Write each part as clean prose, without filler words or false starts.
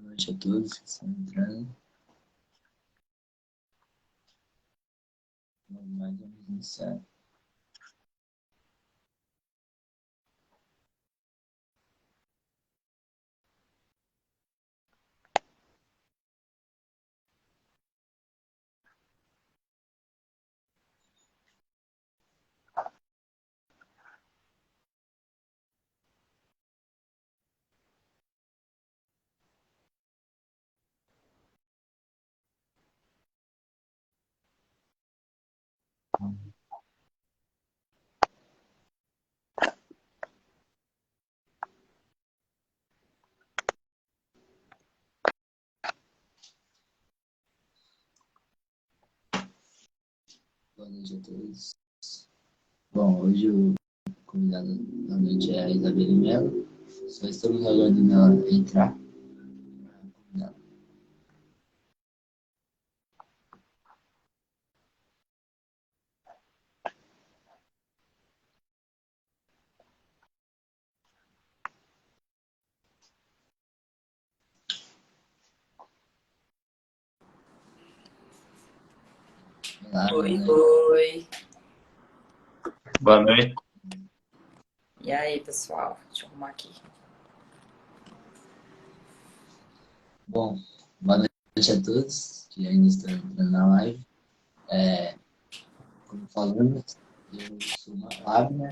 noite a todos que estão entrando. Vamos iniciar. Boa noite a todos. Bom, hoje o convidado da noite é a Isabelle Mello. Só estamos aguardando ela entrar. Olá, Oi, boa noite. oi. Boa noite. E aí, pessoal? Deixa eu arrumar aqui. Bom, boa noite a todos que ainda estão entrando na live. Como falamos, eu sou uma Wagner,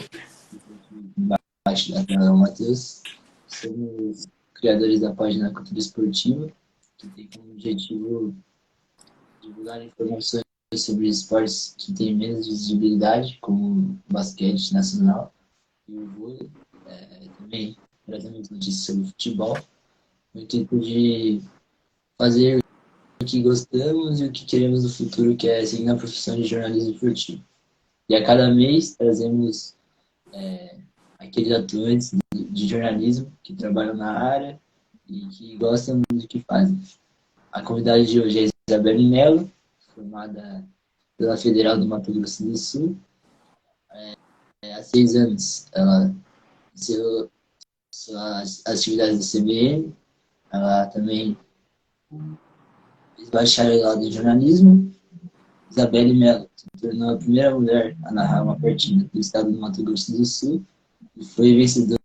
embaixo da tela é o Matheus. Somos criadores da página Cultura Esportiva, que tem como objetivo divulgar informações sobre esportes que têm menos visibilidade, como o basquete nacional e o vôlei. Também trazemos notícias sobre futebol, no intuito de fazer o que gostamos e o que queremos no futuro, que é seguir na profissão de jornalismo esportivo. E a cada mês trazemos aqueles atuantes de jornalismo que trabalham na área e que gostam do que fazem. A convidada de hoje é Isabelle Mello, formada pela Federal do Mato Grosso do Sul. Há 6 anos ela iniciou suas atividades do CBN. Ela também fez bacharelado em jornalismo. Isabelle Mello se tornou a primeira mulher a narrar uma partida do estado do Mato Grosso do Sul e foi vencedora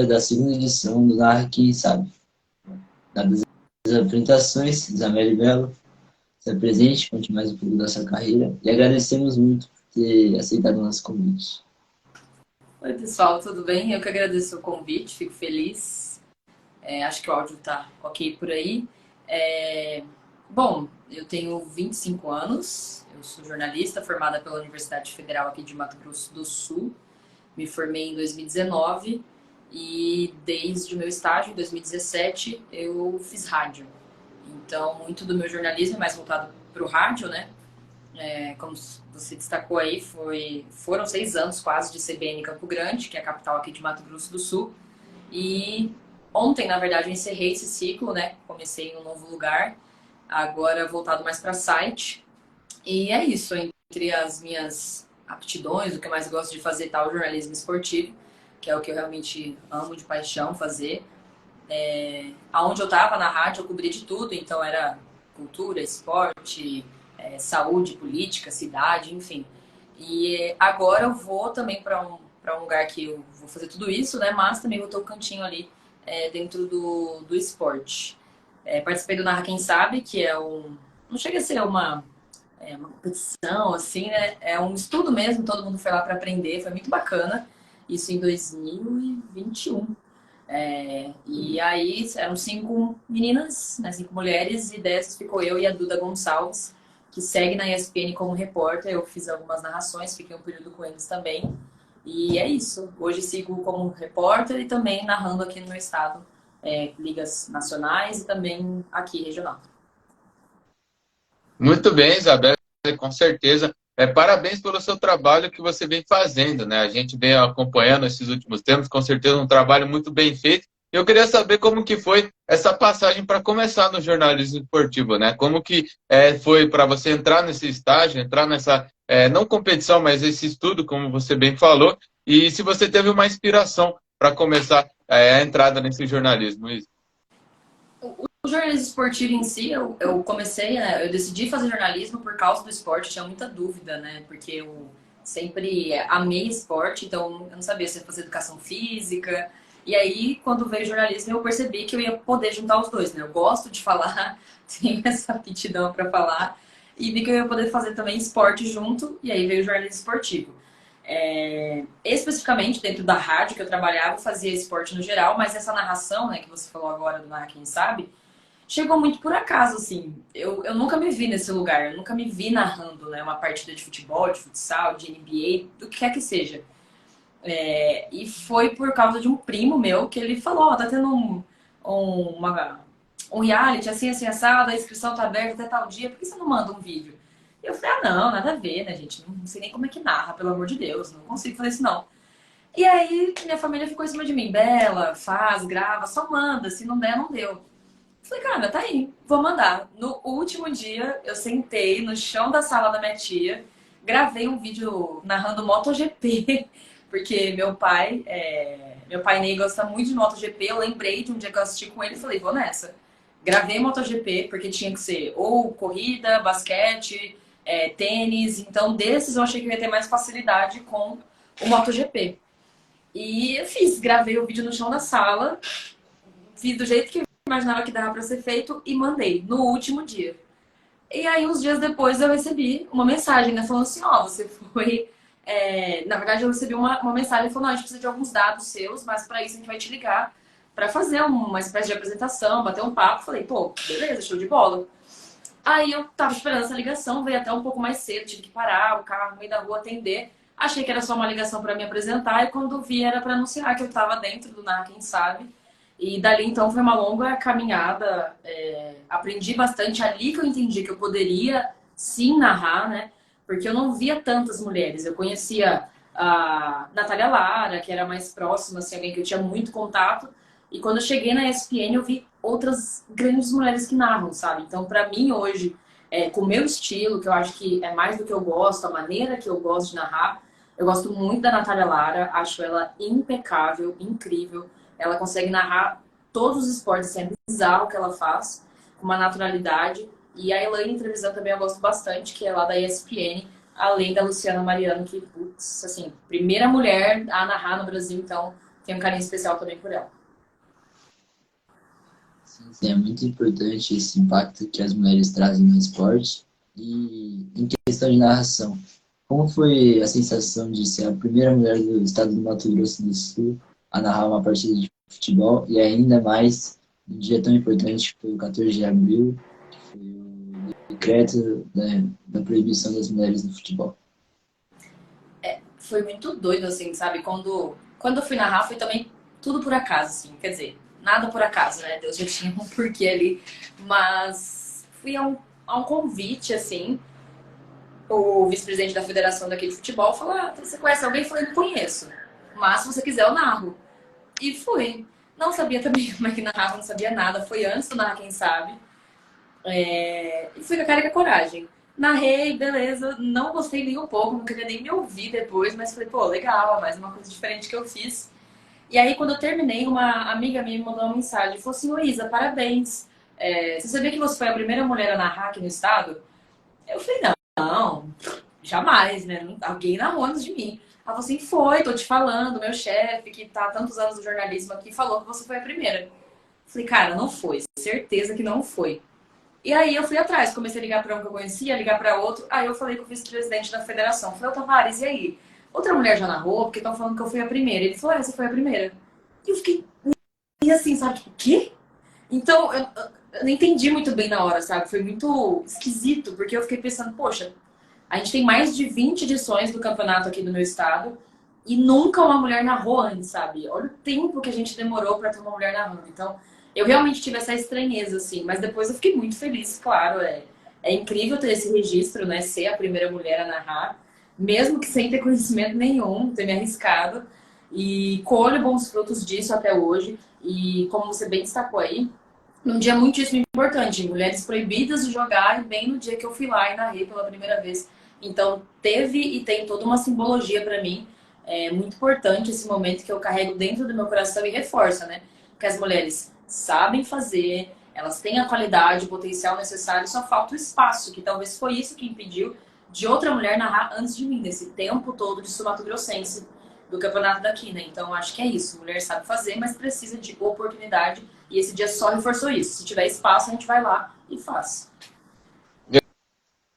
da segunda edição do Narra Quem Sabe. Dadas as apresentações, Isabelle Mello, se apresente, conte mais um pouco da sua carreira e agradecemos muito por ter aceitado o nosso convite. Oi, pessoal, tudo bem? Eu que agradeço o convite, fico feliz. Acho que o áudio tá ok por aí. Bom, eu tenho 25 anos, eu sou jornalista formada pela Universidade Federal aqui de Mato Grosso do Sul. Me formei em 2019 e desde o meu estágio, em 2017, eu fiz rádio. Então, muito do meu jornalismo é mais voltado para o rádio, né? Como você destacou aí, foram 6 anos quase de CBN Campo Grande, que é a capital aqui de Mato Grosso do Sul. E ontem, na verdade, eu encerrei esse ciclo, né? Comecei em um novo lugar, agora voltado mais para site. E é isso, entre as minhas aptidões, o que eu mais gosto de fazer tá o jornalismo esportivo, que é o que eu realmente amo de paixão fazer. Aonde eu estava na rádio, eu cobri de tudo, então era cultura, esporte, saúde, política, cidade, enfim. E agora eu vou também para um lugar que eu vou fazer tudo isso, né? Mas também vou ter um cantinho ali dentro do esporte. Participei do Narra Quem Sabe, que é não chega a ser uma competição, assim, né? É um estudo mesmo, todo mundo foi lá para aprender, foi muito bacana. Isso em 2021. E aí eram 5 meninas, né, 5 mulheres, e dessas ficou eu e a Duda Gonçalves, que segue na ESPN como repórter. Eu fiz algumas narrações, fiquei um período com eles também. E é isso. Hoje sigo como repórter e também narrando aqui no meu estado, ligas nacionais e também aqui regional. Muito bem, Isabela, com certeza. Parabéns pelo seu trabalho que você vem fazendo, né? A gente vem acompanhando esses últimos tempos, com certeza um trabalho muito bem feito. Eu queria saber como que foi essa passagem para começar no jornalismo esportivo, né? Como que foi para você entrar nesse estágio, entrar nessa, não competição, mas esse estudo, como você bem falou, e se você teve uma inspiração para começar a entrada nesse jornalismo, Isa. O jornalismo esportivo em si, eu comecei, né, eu decidi fazer jornalismo por causa do esporte, eu tinha muita dúvida, né? Porque eu sempre amei esporte, então eu não sabia se ia fazer educação física. E aí, quando veio jornalismo, eu percebi que eu ia poder juntar os dois, né? Eu gosto de falar, tenho essa aptidão para falar, e vi que eu ia poder fazer também esporte junto, e aí veio o jornalismo esportivo. Especificamente dentro da rádio que eu trabalhava, eu fazia esporte no geral, mas essa narração, né, que você falou agora do Narra Quem Sabe, chegou muito por acaso, assim. Eu nunca me vi nesse lugar, eu nunca me vi narrando, né, uma partida de futebol, de futsal, de NBA, do que quer que seja. E foi por causa de um primo meu que ele falou, ó, tá tendo um reality assim, assim, assado, a inscrição tá aberta até tal dia, por que você não manda um vídeo? E eu falei, ah, não, nada a ver, né, gente? Não sei nem como é que narra, pelo amor de Deus, não consigo fazer isso, não. E aí, minha família ficou em cima de mim, Bela, faz, grava, só manda, se não der, não deu. Falei, cara, tá aí, vou mandar. No último dia, eu sentei no chão da sala da minha tia, gravei um vídeo narrando MotoGP, porque meu pai Ney gosta muito de MotoGP. Eu lembrei de um dia que eu assisti com ele e falei, vou nessa. Gravei MotoGP, porque tinha que ser ou corrida, basquete, tênis. Então, desses eu achei que eu ia ter mais facilidade com o MotoGP. E eu fiz, gravei o vídeo no chão da sala, fiz do jeito que eu imaginava que dava para ser feito e mandei no último dia. E aí, uns dias depois, eu recebi uma mensagem, né? Falando assim, ó, você foi... Na verdade, eu recebi uma mensagem falando, não, a gente precisa de alguns dados seus, mas para isso a gente vai te ligar para fazer uma espécie de apresentação, bater um papo. Falei, pô, beleza, show de bola. Aí eu tava esperando essa ligação, veio até um pouco mais cedo, tive que parar o carro no meio da rua atender. Achei que era só uma ligação para me apresentar e quando vi era para anunciar que eu estava dentro do NAR, quem sabe. E dali então foi uma longa caminhada. Aprendi bastante ali que eu entendi que eu poderia sim narrar, né? Porque eu não via tantas mulheres. Eu conhecia a Natália Lara, que era mais próxima, assim, alguém que eu tinha muito contato. E quando eu cheguei na ESPN, eu vi outras grandes mulheres que narram, sabe? Então, para mim hoje, com o meu estilo, que eu acho que é mais do que eu gosto, a maneira que eu gosto de narrar, eu gosto muito da Natália Lara, acho ela impecável, incrível. Ela consegue narrar todos os esportes, assim, é bizarro o que ela faz, com uma naturalidade. E a Elaine Trevisan também eu gosto bastante, que é lá da ESPN, além da Luciana Mariano, que, putz, assim, primeira mulher a narrar no Brasil, então tem um carinho especial também por ela. Sim, sim, é muito importante esse impacto que as mulheres trazem no esporte. E em questão de narração, como foi a sensação de ser a primeira mulher do estado do Mato Grosso do Sul a narrar uma partida de futebol e ainda mais num dia tão importante que foi o 14 de abril, que foi o decreto, né, da proibição das mulheres no futebol? Foi muito doido, assim, sabe? Quando eu fui narrar, foi também tudo por acaso, assim. Quer dizer, nada por acaso, né? Deus já tinha um porquê ali. Mas fui a um convite, assim. O vice-presidente da federação daqui de futebol falou, ah, você conhece alguém? Eu falei, não conheço. Mas se você quiser, eu narro. E fui. Não sabia também como é que narrava, não sabia nada. Foi antes do Narra Quem Sabe. E fui com a cara e com a coragem. Narrei, beleza. Não gostei nem um pouco, não queria nem me ouvir depois, mas falei, pô, legal, mais uma coisa diferente que eu fiz. E aí, quando eu terminei, uma amiga minha me mandou uma mensagem. Falou assim, Luísa, parabéns. Você sabia que você foi a primeira mulher a narrar aqui no estado? Eu falei, não, jamais, né? Alguém narrou antes de mim. Ela falou assim, foi, tô te falando, meu chefe, que tá há tantos anos no jornalismo aqui, falou que você foi a primeira. Eu falei, cara, não foi, certeza que não foi. E aí eu fui atrás, comecei a ligar para um que eu conhecia, ligar para outro. Aí eu falei com o vice-presidente da federação. Falei, ô Tavares, e aí? Outra mulher já narrou, porque estão falando que eu fui a primeira. Ele falou, você foi a primeira. E eu fiquei assim, sabe, tipo, o quê? Então, eu não entendi muito bem na hora, sabe? Foi muito esquisito, porque eu fiquei pensando, poxa, a gente tem mais de 20 edições do campeonato aqui no meu estado e nunca uma mulher narrou antes, sabe? Olha o tempo que a gente demorou para ter uma mulher narrando. Então, eu realmente tive essa estranheza, assim, mas depois eu fiquei muito feliz, claro. É incrível ter esse registro, né? Ser a primeira mulher a narrar, mesmo que sem ter conhecimento nenhum, ter me arriscado. E colho bons frutos disso até hoje. E como você bem destacou aí, num dia muitíssimo importante, mulheres proibidas de jogar, e bem no dia que eu fui lá e narrei pela primeira vez. Então, teve e tem toda uma simbologia para mim. É muito importante esse momento que eu carrego dentro do meu coração e reforça, né? Que as mulheres sabem fazer, Elas têm a qualidade, o potencial necessário, só falta o espaço, que talvez foi isso que impediu de outra mulher narrar antes de mim, nesse tempo todo de sul-mato-grossense do campeonato daqui, né? Então, acho que é isso. Mulher sabe fazer, mas precisa de oportunidade. E esse dia só reforçou isso. Se tiver espaço, a gente vai lá e faz.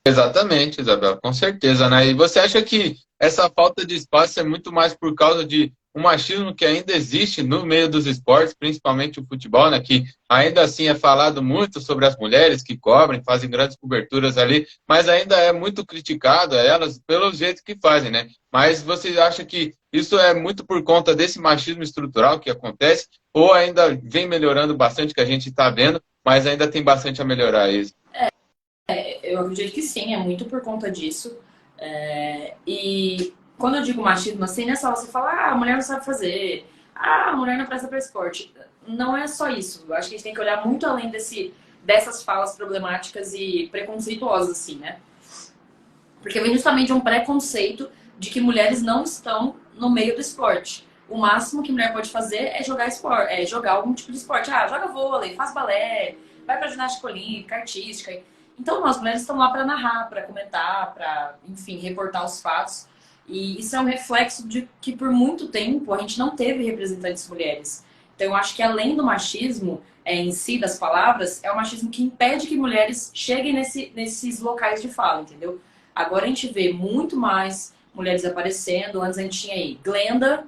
Exatamente, Isabela, com certeza, né? E você acha que essa falta de espaço é muito mais por causa de um machismo que ainda existe no meio dos esportes, principalmente o futebol, né? Que ainda assim é falado muito sobre as mulheres que cobrem, fazem grandes coberturas ali, mas ainda é muito criticado elas pelo jeito que fazem, né? Mas você acha que isso é muito por conta desse machismo estrutural que acontece, ou ainda vem melhorando bastante, que a gente está vendo, mas ainda tem bastante a melhorar isso? Eu acredito que sim, é muito por conta disso. E quando eu digo machismo, assim, nessa hora você fala, ah, a mulher não sabe fazer, ah, a mulher não presta para esporte. Não é só isso. Eu acho que a gente tem que olhar muito além dessas falas problemáticas e preconceituosas, assim, né? Porque vem justamente um preconceito de que mulheres não estão no meio do esporte. O máximo que mulher pode fazer é jogar esporte, é jogar algum tipo de esporte. Ah, joga vôlei, faz balé, vai pra ginástica olímpica, artística. Então, nós mulheres estamos lá para narrar, para comentar, para, enfim, reportar os fatos. E isso é um reflexo de que por muito tempo a gente não teve representantes mulheres. Então, eu acho que além do machismo em si, das palavras, é o machismo que impede que mulheres cheguem nesses locais de fala, entendeu? Agora a gente vê muito mais mulheres aparecendo. Antes a gente tinha aí Glenda,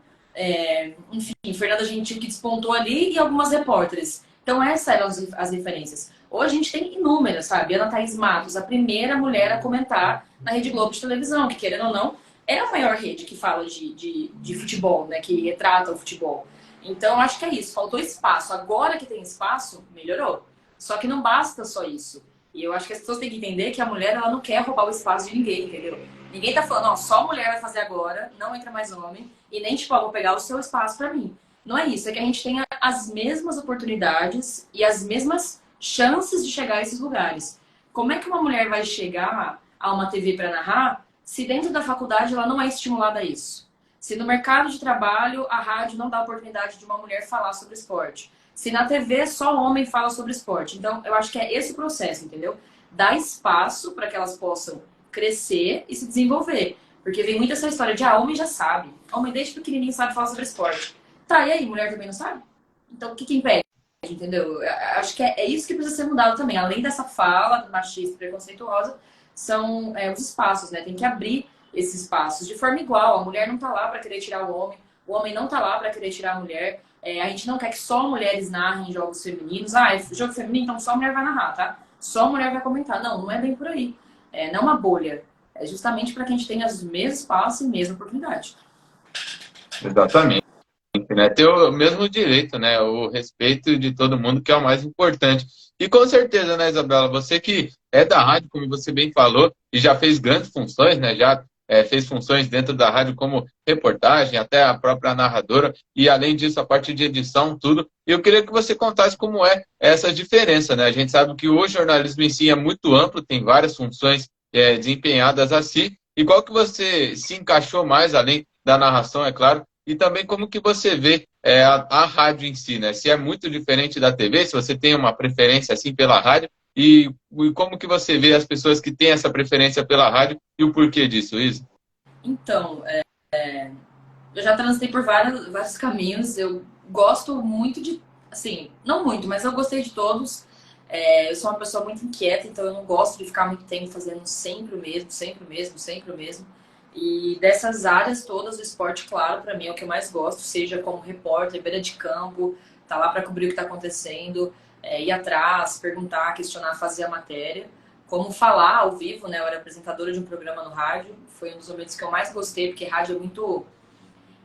enfim, Fernanda Gentil que despontou ali e algumas repórteres. Então essas eram as referências. Hoje a gente tem inúmeras, sabe? Ana Thaís Matos, a primeira mulher a comentar na Rede Globo de televisão, que querendo ou não, é a maior rede que fala de futebol, né? Que retrata o futebol. Então acho que é isso, faltou espaço. Agora que tem espaço, melhorou. Só que não basta só isso. E eu acho que as pessoas têm que entender que a mulher, ela não quer roubar o espaço de ninguém, entendeu? Ninguém tá falando, ó, só mulher vai fazer agora, não entra mais homem, e nem, tipo, ó, vou pegar o seu espaço pra mim. Não é isso, é que a gente tenha as mesmas oportunidades e as mesmas chances de chegar a esses lugares. Como é que uma mulher vai chegar a uma TV pra narrar se dentro da faculdade ela não é estimulada a isso? Se no mercado de trabalho a rádio não dá a oportunidade de uma mulher falar sobre esporte? Se na TV só homem fala sobre esporte. Então, eu acho que é esse o processo, entendeu? Dar espaço para que elas possam crescer e se desenvolver. Porque vem muito essa história de, homem já sabe. Homem desde pequenininho sabe falar sobre esporte. Tá, e aí, mulher também não sabe? Então, o que impede? Entendeu? Eu acho que é isso que precisa ser mudado também. Além dessa fala machista e preconceituosa, são os espaços, né? Tem que abrir esses espaços de forma igual. A mulher não tá lá para querer tirar o homem não tá lá para querer tirar a mulher. A gente não quer que só mulheres narrem jogos femininos. Ah, é jogo feminino, então só mulher vai narrar, tá? Só mulher vai comentar. Não, não é bem por aí. Não é uma bolha. É justamente para que a gente tenha os mesmos espaços e mesma oportunidade. Exatamente. Né? Ter o mesmo direito, né? O respeito de todo mundo, que é o mais importante. E com certeza, né, Isabela, você que é da rádio, como você bem falou, e já fez grandes funções, né? Já fez funções dentro da rádio como reportagem, até a própria narradora, e além disso, a parte de edição, tudo. E eu queria que você contasse como é essa diferença, né? A gente sabe que o jornalismo em si é muito amplo, tem várias funções desempenhadas assim. E qual que você se encaixou mais, além da narração, é claro, e também como que você vê a rádio em si, né? Se é muito diferente da TV, se você tem uma preferência assim pela rádio, e como que você vê as pessoas que têm essa preferência pela rádio e o porquê disso, Isa? Então, eu já transitei por vários caminhos. Eu gosto muito de, assim, não muito, mas eu gostei de todos. Eu sou uma pessoa muito inquieta, então eu não gosto de ficar muito tempo fazendo sempre o mesmo, sempre o mesmo, sempre o mesmo. E dessas áreas todas, o esporte, claro, para mim é o que eu mais gosto, seja como repórter, beira de campo, tá lá para cobrir o que está acontecendo, ir atrás, perguntar, questionar, fazer a matéria. Como falar ao vivo, né? Eu era apresentadora de um programa no rádio, foi um dos momentos que eu mais gostei, porque rádio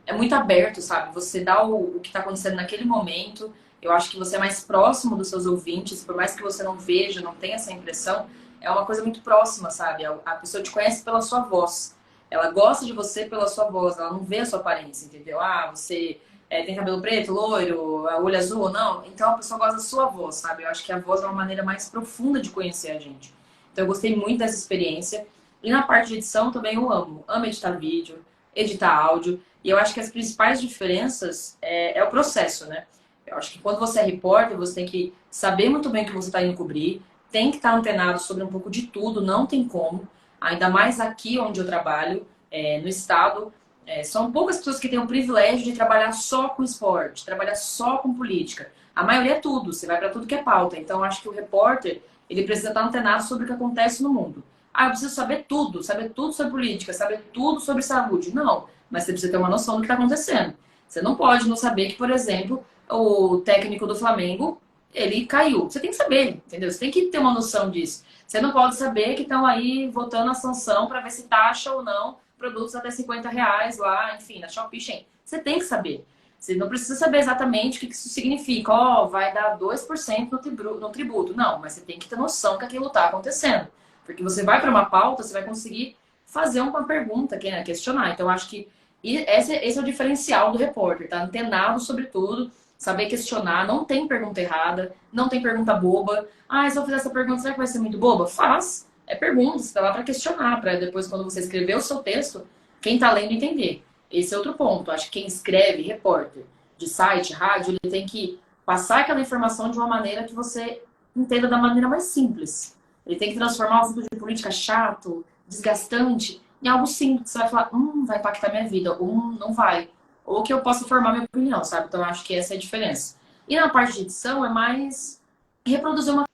é muito aberto, sabe? Você dá o que está acontecendo naquele momento. Eu acho que você é mais próximo dos seus ouvintes, por mais que você não veja, não tenha essa impressão, é uma coisa muito próxima, sabe? A pessoa te conhece pela sua voz. Ela gosta de você pela sua voz, ela não vê a sua aparência, entendeu? Ah, você tem cabelo preto, loiro, olho azul, não. Então a pessoa gosta da sua voz, sabe? Eu acho que a voz é uma maneira mais profunda de conhecer a gente. Então eu gostei muito dessa experiência. E na parte de edição também eu amo. Amo editar vídeo, editar áudio. E eu acho que as principais diferenças é o processo, né? Eu acho que quando você é repórter, você tem que saber muito bem o que você está indo cobrir, tem que estar antenado sobre um pouco de tudo, não tem como. Ainda mais aqui onde eu trabalho, no estado, são poucas pessoas que têm o privilégio de trabalhar só com esporte, trabalhar só com política. A maioria é tudo, você vai para tudo que é pauta. Então, acho que o repórter, ele precisa estar antenado sobre o que acontece no mundo. Ah, eu preciso saber tudo sobre política, saber tudo sobre saúde. Não, mas você precisa ter uma noção do que está acontecendo. Você não pode não saber que, por exemplo, o técnico do Flamengo, ele caiu. Você tem que saber, entendeu? Você tem que ter uma noção disso. Você não pode saber que estão aí votando a sanção para ver se taxa ou não produtos até R$ 50 lá, enfim, na Shopee, Shein. Você tem que saber. Você não precisa saber exatamente o que isso significa. Ó, vai dar 2% no tributo. Não, mas você tem que ter noção que aquilo está acontecendo. Porque você vai para uma pauta, você vai conseguir fazer uma pergunta, questionar. Então, acho que esse é o diferencial do repórter, tá antenado sobre tudo, saber questionar, não tem pergunta errada, não tem pergunta boba. Ah, se eu fizer essa pergunta, será que vai ser muito boba? Faz. É pergunta, você tá lá para questionar, para depois, quando você escrever o seu texto, quem tá lendo entender. Esse é outro ponto. Acho que quem escreve, repórter, de site, rádio, ele tem que passar aquela informação de uma maneira que você entenda da maneira mais simples. Ele tem que transformar o assunto de política chato, desgastante, em algo simples. Você vai falar, vai impactar minha vida, não vai. Ou que eu possa formar minha opinião, sabe? Então, eu acho que essa é a diferença. E na parte de edição, é mais reproduzir o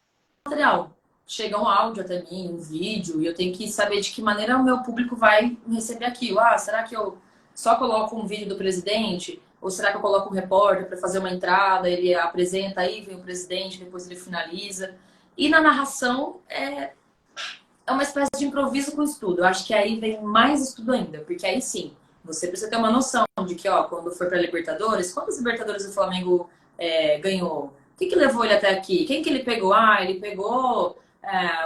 material. Chega um áudio até mim, um vídeo, e eu tenho que saber de que maneira o meu público vai receber aquilo. Ah, será que eu só coloco um vídeo do presidente? Ou será que eu coloco um repórter para fazer uma entrada, ele apresenta aí, vem o presidente, depois ele finaliza. E na narração é uma espécie de improviso com estudo. Eu acho que aí vem mais estudo ainda, porque aí sim, você precisa ter uma noção de que, ó, quando for para Libertadores, quantas Libertadores o Flamengo ganhou? O que levou ele até aqui? Quem que ele pegou? Ah, ele pegou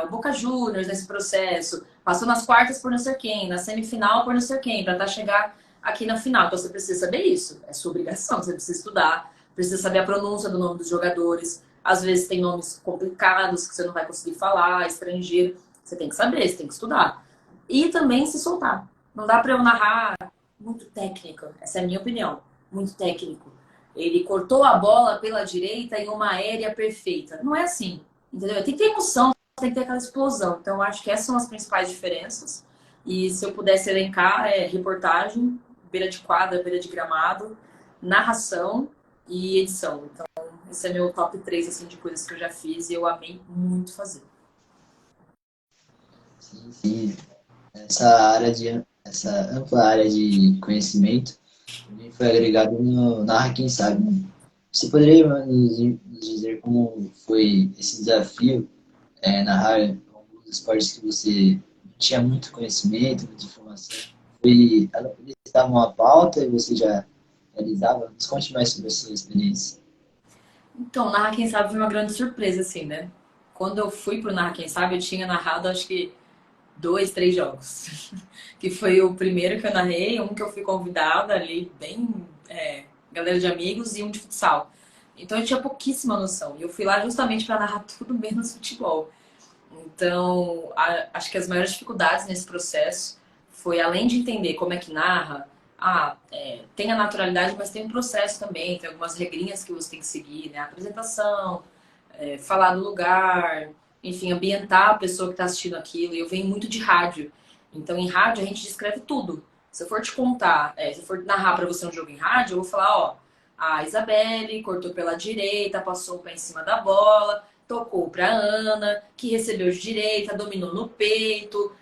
o Boca Juniors nesse processo, passou nas quartas por não sei quem, na semifinal por não sei quem, para chegar aqui na final. Então você precisa saber isso, é sua obrigação, você precisa estudar, precisa saber a pronúncia do nome dos jogadores. Às vezes tem nomes complicados que você não vai conseguir falar, estrangeiro. Você tem que saber, você tem que estudar. E também se soltar. Não dá para eu narrar muito técnica, essa é a minha opinião, muito técnico. Ele cortou a bola pela direita em uma aérea perfeita. Não é assim, entendeu? Tem que ter emoção, tem que ter aquela explosão. Então, eu acho que essas são as principais diferenças. E se eu pudesse elencar, reportagem, beira de quadra, beira de gramado, narração e edição. Então, esse é meu top 3 assim, de coisas que eu já fiz e eu amei muito fazer. Sim, sim. Essa ampla área de conhecimento também foi agregada no Narra Quem Sabe, né? Você poderia nos dizer como foi esse desafio, narrar alguns esportes que você não tinha muito conhecimento, muita informação? Eles estavam à pauta e você já realizava? Nos conte mais sobre a sua experiência. Então, Narra Quem Sabe foi uma grande surpresa, assim, né? Quando eu fui pro Narra Quem Sabe, eu tinha narrado, acho que 2, 3 jogos. Que foi o primeiro que eu narrei, um que eu fui convidada ali, bem galera de amigos, e um de futsal. Então eu tinha pouquíssima noção. E eu fui lá justamente para narrar tudo menos futebol. Então, acho que as maiores dificuldades nesse processo foi, além de entender como é que narra, tem a naturalidade, mas tem um processo também, tem algumas regrinhas que você tem que seguir, né? A apresentação, falar no lugar, enfim, ambientar a pessoa que está assistindo aquilo. E eu venho muito de rádio. Então, em rádio, a gente descreve tudo. Se eu for te contar, se eu for narrar para você um jogo em rádio, eu vou falar, ó, a Isabelle cortou pela direita, passou o pé em cima da bola, tocou para Ana, que recebeu de direita, dominou no peito,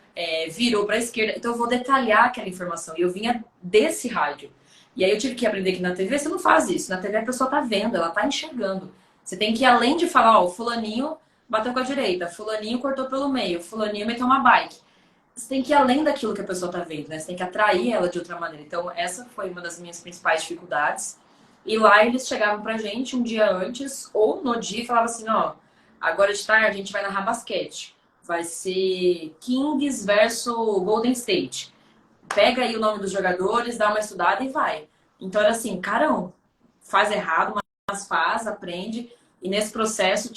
virou para a esquerda. Então, eu vou detalhar aquela informação. E eu vinha desse rádio. E aí eu tive que aprender que na TV você não faz isso. Na TV a pessoa tá vendo, ela tá enxergando. Você tem que, além de falar, ó, fulaninho bateu com a direita, fulaninho cortou pelo meio, fulaninho meteu uma bike. Você tem que ir além daquilo que a pessoa tá vendo, né? Você tem que atrair ela de outra maneira. Então, essa foi uma das minhas principais dificuldades. E lá eles chegavam pra gente um dia antes, ou no dia, e falavam assim, ó, agora de tarde a gente vai narrar basquete. Vai ser Kings versus Golden State. Pega aí o nome dos jogadores, dá uma estudada e vai. Então era assim, carão, faz errado, mas faz, aprende. E nesse processo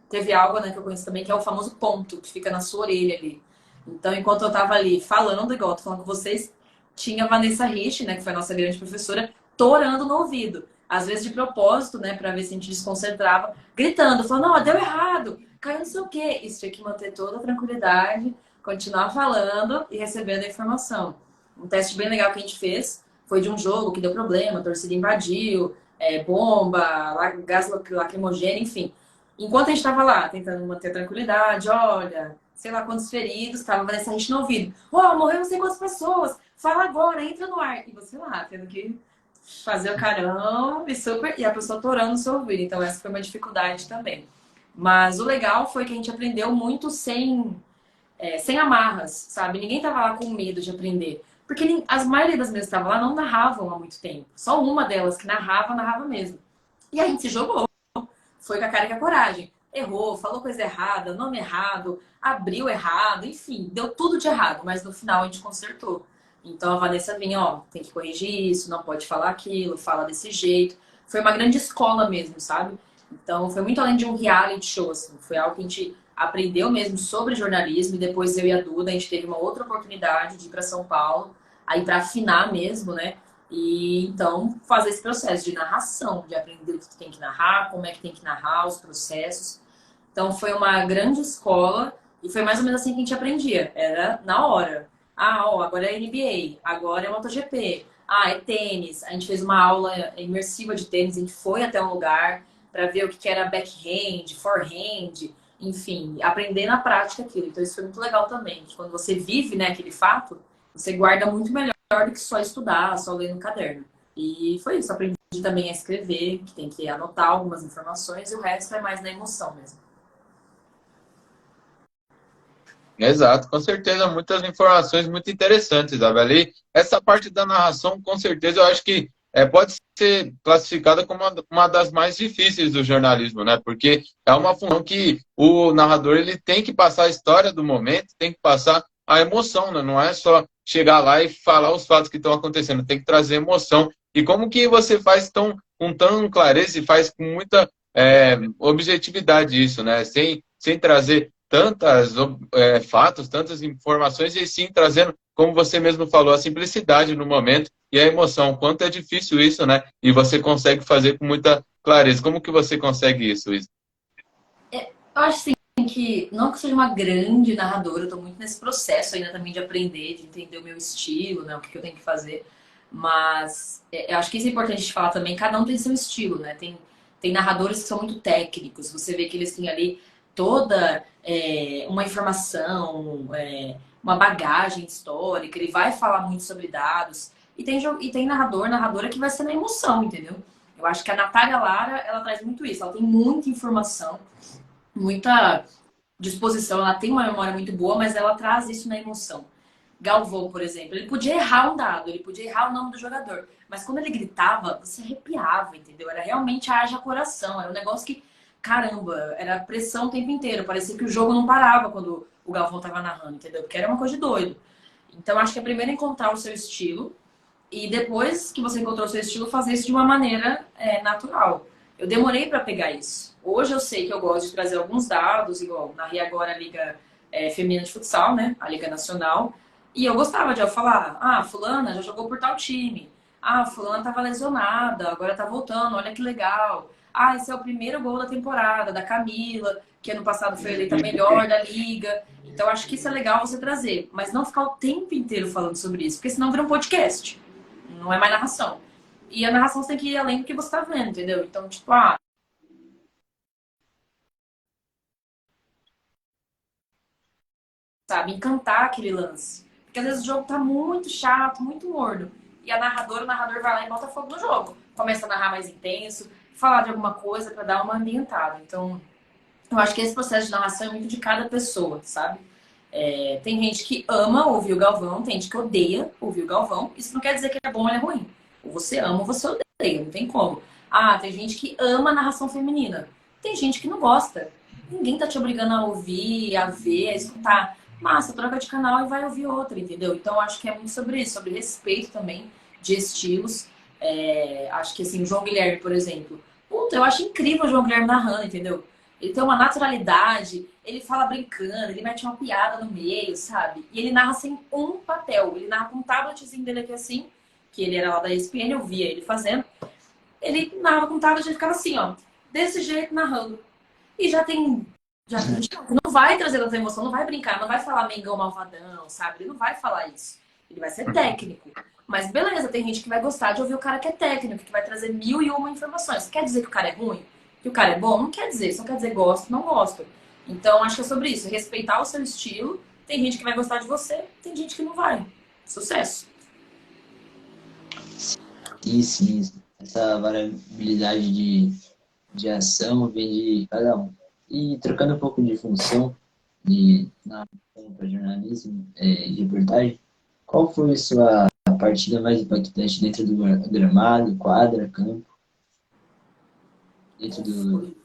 teve algo, né, que eu conheço também, que é o famoso ponto, que fica na sua orelha ali. Então, enquanto eu tava ali falando, igual eu tô falando com vocês, tinha a Vanessa Rich, né, que foi a nossa grande professora, torando no ouvido. às vezes de propósito, né, para ver se a gente desconcentrava, gritando, falando, não, deu errado, caiu não sei o quê. Isso tinha que manter toda a tranquilidade, continuar falando e recebendo a informação. Um teste bem legal que a gente fez foi de um jogo que deu problema, a torcida invadiu, bomba, gás lacrimogêneo, enfim. Enquanto a gente estava lá, tentando manter a tranquilidade, olha, sei lá quantos feridos, estava Vanessa a gente no ouvido. Oh, morreu não sei quantas pessoas, fala agora, entra no ar. E você lá, tendo que fazer o carão e a pessoa torando no seu ouvido. Então essa foi uma dificuldade também. Mas o legal foi que a gente aprendeu muito sem amarras, sabe? Ninguém tava lá com medo de aprender. Porque as maioria das mesas que estavam lá não narravam há muito tempo. Só uma delas que narrava mesmo. E a gente se jogou. Foi com a cara e com a coragem. Errou, falou coisa errada, nome errado, abriu errado, enfim, deu tudo de errado. Mas no final a gente consertou. Então a Vanessa vinha, ó, tem que corrigir isso, não pode falar aquilo, fala desse jeito. Foi uma grande escola mesmo, sabe? Então foi muito além de um reality show, assim. Foi algo que a gente aprendeu mesmo sobre jornalismo e depois eu e a Duda, a gente teve uma outra oportunidade de ir para São Paulo, aí para afinar mesmo, né? E então fazer esse processo de narração, de aprender o que tem que narrar, como é que tem que narrar, os processos. Então foi uma grande escola e foi mais ou menos assim que a gente aprendia. Era na hora. Ah, ó, agora é NBA, agora é MotoGP. Ah, é tênis. A gente fez uma aula imersiva de tênis, a gente foi até um lugar para ver o que era backhand, forehand, enfim, aprender na prática aquilo. Então isso foi muito legal também. Quando você vive, né, aquele fato, você guarda muito melhor do que só estudar, só ler no caderno. E foi isso, aprendi também a escrever, que tem que anotar algumas informações e o resto é mais na emoção mesmo. Exato, com certeza, muitas informações muito interessantes, Isabela. E essa parte da narração, com certeza, eu acho que pode ser classificada como uma das mais difíceis do jornalismo, né? Porque é uma função que o narrador ele tem que passar a história do momento, tem que passar a emoção, né? Não é só chegar lá e falar os fatos que estão acontecendo, tem que trazer emoção. E como que você faz com tão clareza e faz com muita objetividade isso, né? Sem trazer tantas fatos, tantas informações, e sim trazendo, como você mesmo falou, a simplicidade no momento e a emoção. Quanto é difícil isso, né? E você consegue fazer com muita clareza. Como que você consegue isso, Isa? Eu acho assim, que não que eu seja uma grande narradora, eu tô muito nesse processo ainda também de aprender, de entender o meu estilo, né? O que eu tenho que fazer. Mas eu acho que isso é importante de falar também, cada um tem seu estilo, né? Tem narradores que são muito técnicos, você vê que eles têm ali toda uma informação, uma bagagem histórica, ele vai falar muito sobre dados. E tem narradora que vai ser na emoção, entendeu? Eu acho que a Natália Lara, ela traz muito isso. Ela tem muita informação, muita disposição, ela tem uma memória muito boa, mas ela traz isso na emoção. Galvão, por exemplo, ele podia errar um dado, ele podia errar o nome do jogador, mas quando ele gritava, você arrepiava, entendeu? Era realmente haja coração, era um negócio que, caramba, era pressão o tempo inteiro, parecia que o jogo não parava quando o Galvão tava narrando, entendeu? Porque era uma coisa de doido. Então, acho que é primeiro encontrar o seu estilo e depois que você encontrou o seu estilo, fazer isso de uma maneira natural. Eu demorei para pegar isso. Hoje eu sei que eu gosto de trazer alguns dados, igual narrei agora a Liga Feminina de Futsal, né? A Liga Nacional. E eu gostava de eu falar, fulana já jogou por tal time. Fulana estava lesionada, agora tá voltando, olha que legal. Esse é o primeiro gol da temporada, da Camila, que ano passado foi eleita a melhor da liga. Então acho que isso é legal você trazer, mas não ficar o tempo inteiro falando sobre isso, porque senão vira um podcast. Não é mais narração. E a narração você tem que ir além do que você tá vendo, entendeu? Então, tipo, sabe, encantar aquele lance. Porque às vezes o jogo tá muito chato, muito morno. E o narrador vai lá e bota fogo no jogo. Começa a narrar mais intenso, falar de alguma coisa pra dar uma ambientada. Então, eu acho que esse processo de narração é muito de cada pessoa, sabe? Tem gente que ama ouvir o Galvão, tem gente que odeia ouvir o Galvão. Isso não quer dizer que é bom ou é ruim. Ou você ama ou você odeia, não tem como. Tem gente que ama a narração feminina. Tem gente que não gosta. Ninguém tá te obrigando a ouvir, a ver, a escutar. Massa, troca de canal e vai ouvir outra, entendeu? Então acho que é muito sobre isso, sobre respeito também de estilos. Acho que assim, o João Guilherme, por exemplo. Puta, eu acho incrível o João Guilherme narrando, entendeu? Ele tem uma naturalidade, ele fala brincando, ele mete uma piada no meio, sabe? E ele narra sem um papel. Ele narra com um tabletzinho dele aqui assim, que ele era lá da ESPN, eu via ele fazendo. ele narrava com tablet, ele ficava assim, ó, desse jeito, narrando. E já tem gente que não vai trazer tanta emoção, não vai brincar, não vai falar Mengão malvadão, sabe? Ele não vai falar isso. Ele vai ser técnico. Mas beleza, tem gente que vai gostar de ouvir o cara que é técnico, que vai trazer 1001 informações. Quer dizer que o cara é ruim? Que o cara é bom? Não quer dizer, só quer dizer gosto, não gosto. Então acho que é sobre isso, respeitar o seu estilo. Tem gente que vai gostar de você, tem gente que não vai. Sucesso. Sim, sim. Essa variabilidade de ação vem de cada um. E trocando um pouco de função na para jornalismo e reportagem, qual foi a sua partida mais impactante dentro do gramado, quadra, campo, dentro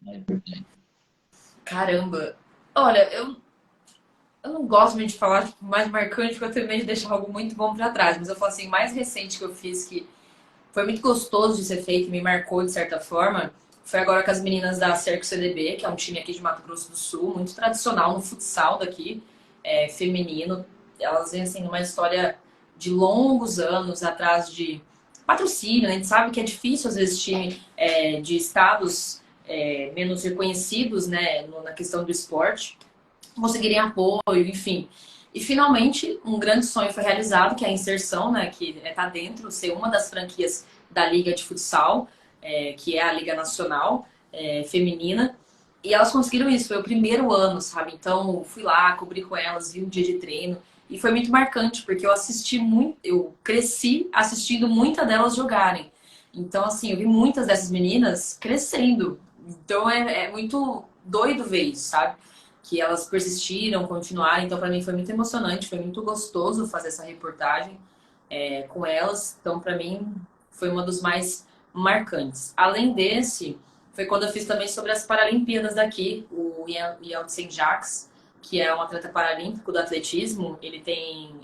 da reportagem? Caramba. Olha, eu não gosto muito de falar tipo, mais marcante, porque eu tenho medo de deixar algo muito bom pra trás. Mas eu falo assim, mais recente que eu fiz, que foi muito gostoso de ser feito, me marcou de certa forma, foi agora com as meninas da Cerco CDB, que é um time aqui de Mato Grosso do Sul, muito tradicional no futsal daqui, feminino. Elas vêm assim numa história de longos anos atrás de patrocínio, né? A gente sabe que é difícil às vezes time de estados menos reconhecidos, né, na questão do esporte conseguirem apoio, enfim. E finalmente, um grande sonho foi realizado, que é a inserção, né, que está dentro, ser uma das franquias da Liga de Futsal, que é a Liga Nacional Feminina. E elas conseguiram isso, foi o primeiro ano, sabe? Então, fui lá, cobri com elas, vi um dia de treino. E foi muito marcante, porque eu assisti muito, eu cresci assistindo muitas delas jogarem. Então, assim, eu vi muitas dessas meninas crescendo. Então, é muito doido ver isso, sabe? Que elas persistiram, continuaram. Então, para mim foi muito emocionante, foi muito gostoso fazer essa reportagem com elas. Então, para mim, foi uma dos mais marcantes. Além desse, foi quando eu fiz também sobre as Paralimpíadas daqui, o Yeltsin Jacques, que é um atleta paralímpico do atletismo. Ele tem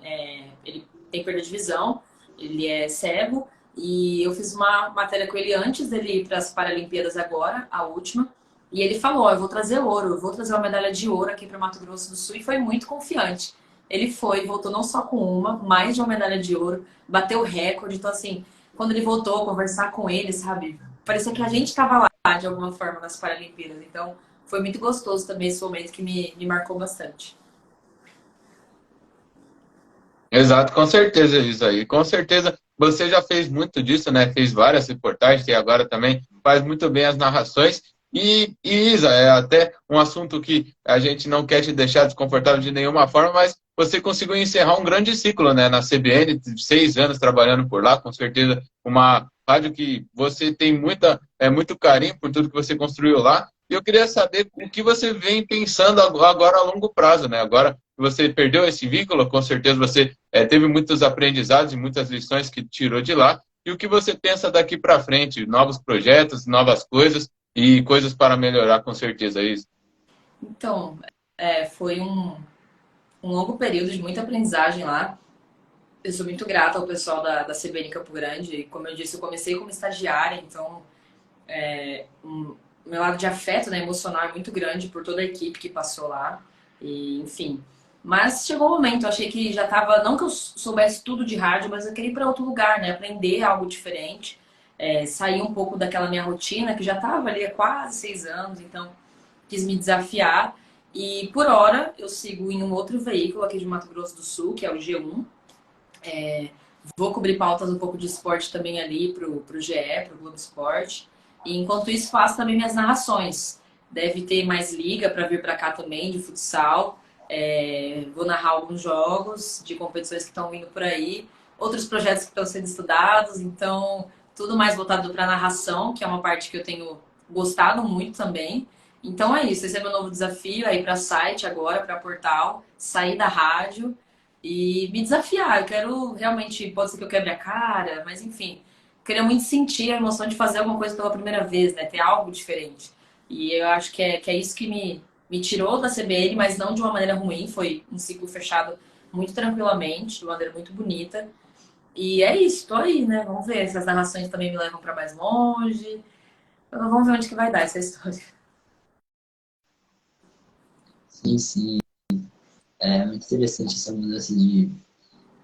perda de visão, ele é cego. E eu fiz uma matéria com ele antes dele ir para as Paralimpíadas agora, a última. E ele falou, eu vou trazer ouro, eu vou trazer uma medalha de ouro aqui para Mato Grosso do Sul. E foi muito confiante. Ele foi, voltou não só com uma, mais de uma medalha de ouro, bateu o recorde. Então, assim, quando ele voltou, conversar com ele, sabe? Parecia que a gente estava lá, de alguma forma, nas Paralimpíadas. Então, foi muito gostoso também esse momento que me marcou bastante. Exato, com certeza, isso aí. Com certeza você já fez muito disso, né? Fez várias reportagens e agora também faz muito bem as narrações. Isa, é até um assunto que a gente não quer te deixar desconfortável de nenhuma forma, mas você conseguiu encerrar um grande ciclo, né? Na CBN, 6 anos trabalhando por lá, com certeza uma rádio que você tem muito carinho por tudo que você construiu lá. E eu queria saber o que você vem pensando agora a longo prazo, né? Agora você perdeu esse vínculo, com certeza você teve muitos aprendizados e muitas lições que tirou de lá. E o que você pensa daqui para frente? Novos projetos, novas coisas e coisas para melhorar, com certeza, é isso. Então, foi um longo período de muita aprendizagem lá. Eu sou muito grata ao pessoal da CBN Campo Grande. E, como eu disse, eu comecei como estagiária, então meu lado de afeto, né, emocional é muito grande por toda a equipe que passou lá. E, enfim. Mas chegou o momento, eu achei que já estava, não que eu soubesse tudo de rádio, mas eu queria ir para outro lugar, né, aprender algo diferente, sair um pouco daquela minha rotina, que já estava ali há quase 6 anos, então quis me desafiar. E por hora eu sigo em um outro veículo aqui de Mato Grosso do Sul, que é o G1. Vou cobrir pautas um pouco de esporte também ali pro GE, pro Globo Esporte. E enquanto isso faço também minhas narrações. Deve ter mais liga para vir para cá também de futsal. Vou narrar alguns jogos de competições que estão vindo por aí, outros projetos que estão sendo estudados, então tudo mais voltado para narração, que é uma parte que eu tenho gostado muito também. Então é isso, esse é meu novo desafio, aí para site agora, para portal, sair da rádio e me desafiar. Eu quero realmente, pode ser que eu quebre a cara, mas enfim, queria muito sentir a emoção de fazer alguma coisa pela primeira vez, né? Ter algo diferente. E eu acho que é isso que me tirou da CBN, mas não de uma maneira ruim. Foi um ciclo fechado muito tranquilamente, de uma maneira muito bonita. E é isso, tô aí, né? Vamos ver se as narrações também me levam para mais longe. Então, vamos ver onde que vai dar essa história. Sim, sim. É muito interessante essa mudança de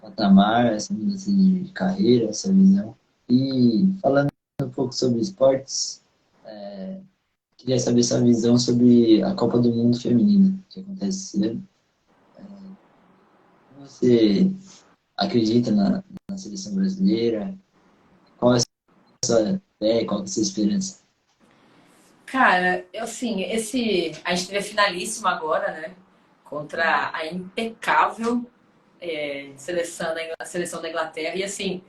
patamar, essa mudança de carreira, essa visão. E falando um pouco pouco sobre esportes. Queria saber sua visão sobre a Copa do Mundo Feminina, que acontece esse ano. Você acredita na seleção brasileira? Qual é a sua ideia? Qual é a sua esperança? Cara, assim, a gente teve a finalíssima agora, né? Contra a impecável seleção da Inglaterra. E assim,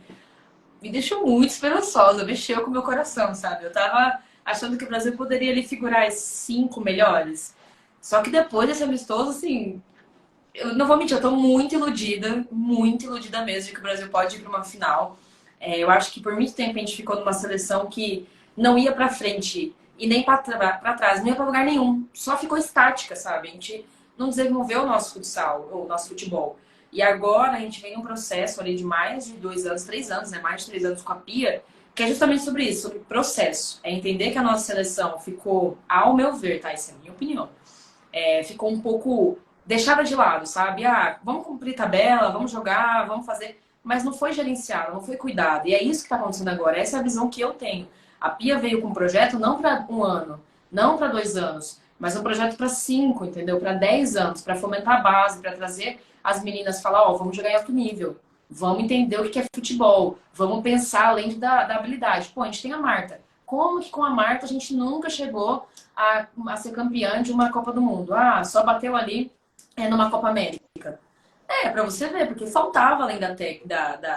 me deixou muito esperançosa, mexeu com o meu coração, sabe? Eu tava achando que o Brasil poderia ali figurar as 5 melhores. Só que depois desse amistoso, assim, eu não vou mentir, eu tô muito iludida mesmo de que o Brasil pode ir para uma final. Eu acho que por muito tempo a gente ficou numa seleção que não ia para frente e nem para trás, não ia para lugar nenhum. Só ficou estática, sabe? A gente não desenvolveu o nosso futsal, o nosso futebol. E agora a gente vem num processo ali de mais de 2 anos, 3 anos, né? Mais de 3 anos com a Pia, que é justamente sobre isso, sobre processo. É entender que a nossa seleção ficou, ao meu ver, tá? Essa é a minha opinião. Ficou um pouco deixada de lado, sabe? Vamos cumprir tabela, vamos jogar, vamos fazer. Mas não foi gerenciado, não foi cuidado. E é isso que está acontecendo agora. Essa é a visão que eu tenho. A Pia veio com um projeto não para 1 ano, não para 2 anos, mas um projeto para 5, entendeu? Para 10 anos, para fomentar a base, para trazer as meninas falar, vamos jogar em alto nível, vamos entender o que é futebol, vamos pensar além da habilidade. Pô, a gente tem a Marta. Como que com a Marta a gente nunca chegou a ser campeã de uma Copa do Mundo? Só bateu ali numa Copa América. Pra você ver, porque faltava além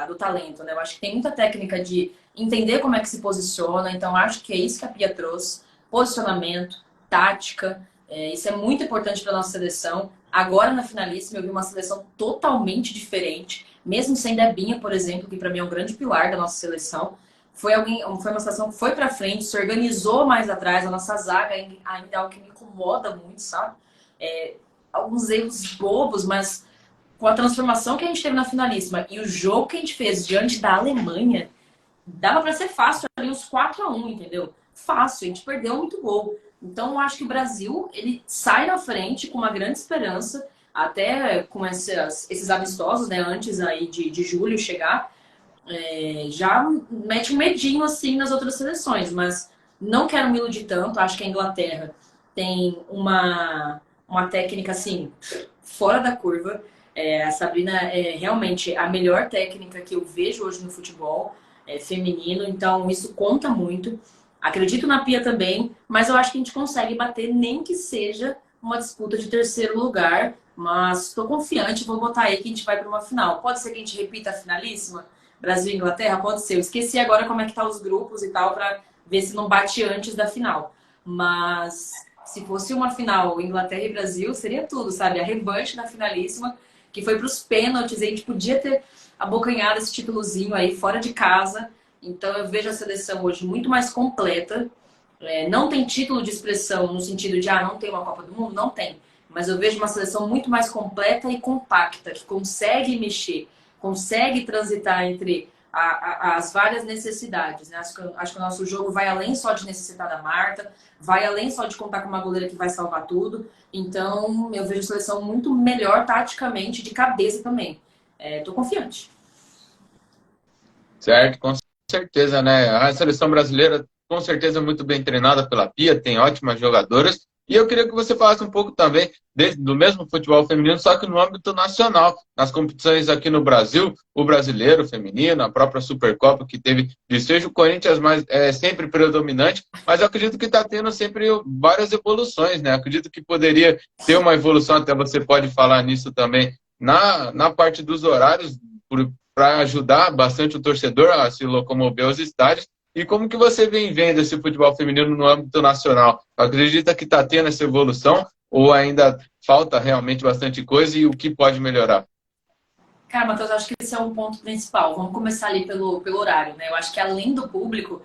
do talento, né? Eu acho que tem muita técnica de entender como é que se posiciona, então acho que é isso que a Pia trouxe, posicionamento, tática, isso é muito importante para nossa seleção. Agora na finalíssima eu vi uma seleção totalmente diferente, mesmo sem Debinha, por exemplo, que para mim é um grande pilar da nossa seleção. Foi uma seleção que foi para frente, se organizou mais atrás, a nossa zaga ainda é algo que me incomoda muito, sabe? Alguns erros bobos, mas com a transformação que a gente teve na finalíssima e o jogo que a gente fez diante da Alemanha, dava para ser fácil ali uns 4-1, entendeu? Fácil, a gente perdeu muito gol. Então eu acho que o Brasil, ele sai na frente com uma grande esperança, até com esses amistosos, né, antes aí de julho chegar, já mete um medinho assim nas outras seleções, mas não quero me iludir tanto, acho que a Inglaterra tem uma técnica assim, fora da curva. A Sabrina é realmente a melhor técnica que eu vejo hoje no futebol feminino, então isso conta muito. Acredito na Pia também, mas eu acho que a gente consegue bater, nem que seja uma disputa de terceiro lugar, mas estou confiante, vou botar aí que a gente vai para uma final. Pode ser que a gente repita a finalíssima? Brasil e Inglaterra? Pode ser. Eu esqueci agora como é que tá os grupos e tal, para ver se não bate antes da final. Mas se fosse uma final Inglaterra e Brasil, seria tudo, sabe? A revanche da finalíssima, que foi para os pênaltis, e a gente podia ter abocanhado esse títulozinho aí fora de casa. Então eu vejo a seleção hoje muito mais completa. Não tem título de expressão no sentido de não tem uma Copa do Mundo, não tem. Mas eu vejo uma seleção muito mais completa e compacta, que consegue mexer, consegue transitar entre as várias necessidades, né? Acho que o nosso jogo vai além só de necessitar da Marta, vai além só de contar com uma goleira que vai salvar tudo. Então, eu vejo a seleção muito melhor taticamente, de cabeça também. Tô confiante. Certo, com certeza, né? A seleção brasileira, com certeza, é muito bem treinada pela Pia, tem ótimas jogadoras. E eu queria que você falasse um pouco também do mesmo futebol feminino, só que no âmbito nacional. Nas competições aqui no Brasil, o brasileiro feminino, a própria Supercopa que teve desfecho, o Corinthians sempre predominante, mas eu acredito que está tendo sempre várias evoluções, né? Acredito que poderia ter uma evolução, até você pode falar nisso também, na parte dos horários, para ajudar bastante o torcedor a se locomover aos estádios. E como que você vem vendo esse futebol feminino no âmbito nacional? Acredita que está tendo essa evolução ou ainda falta realmente bastante coisa e o que pode melhorar? Cara, Matheus, acho que esse é um ponto principal. Vamos começar ali pelo horário, né? Eu acho que além do público,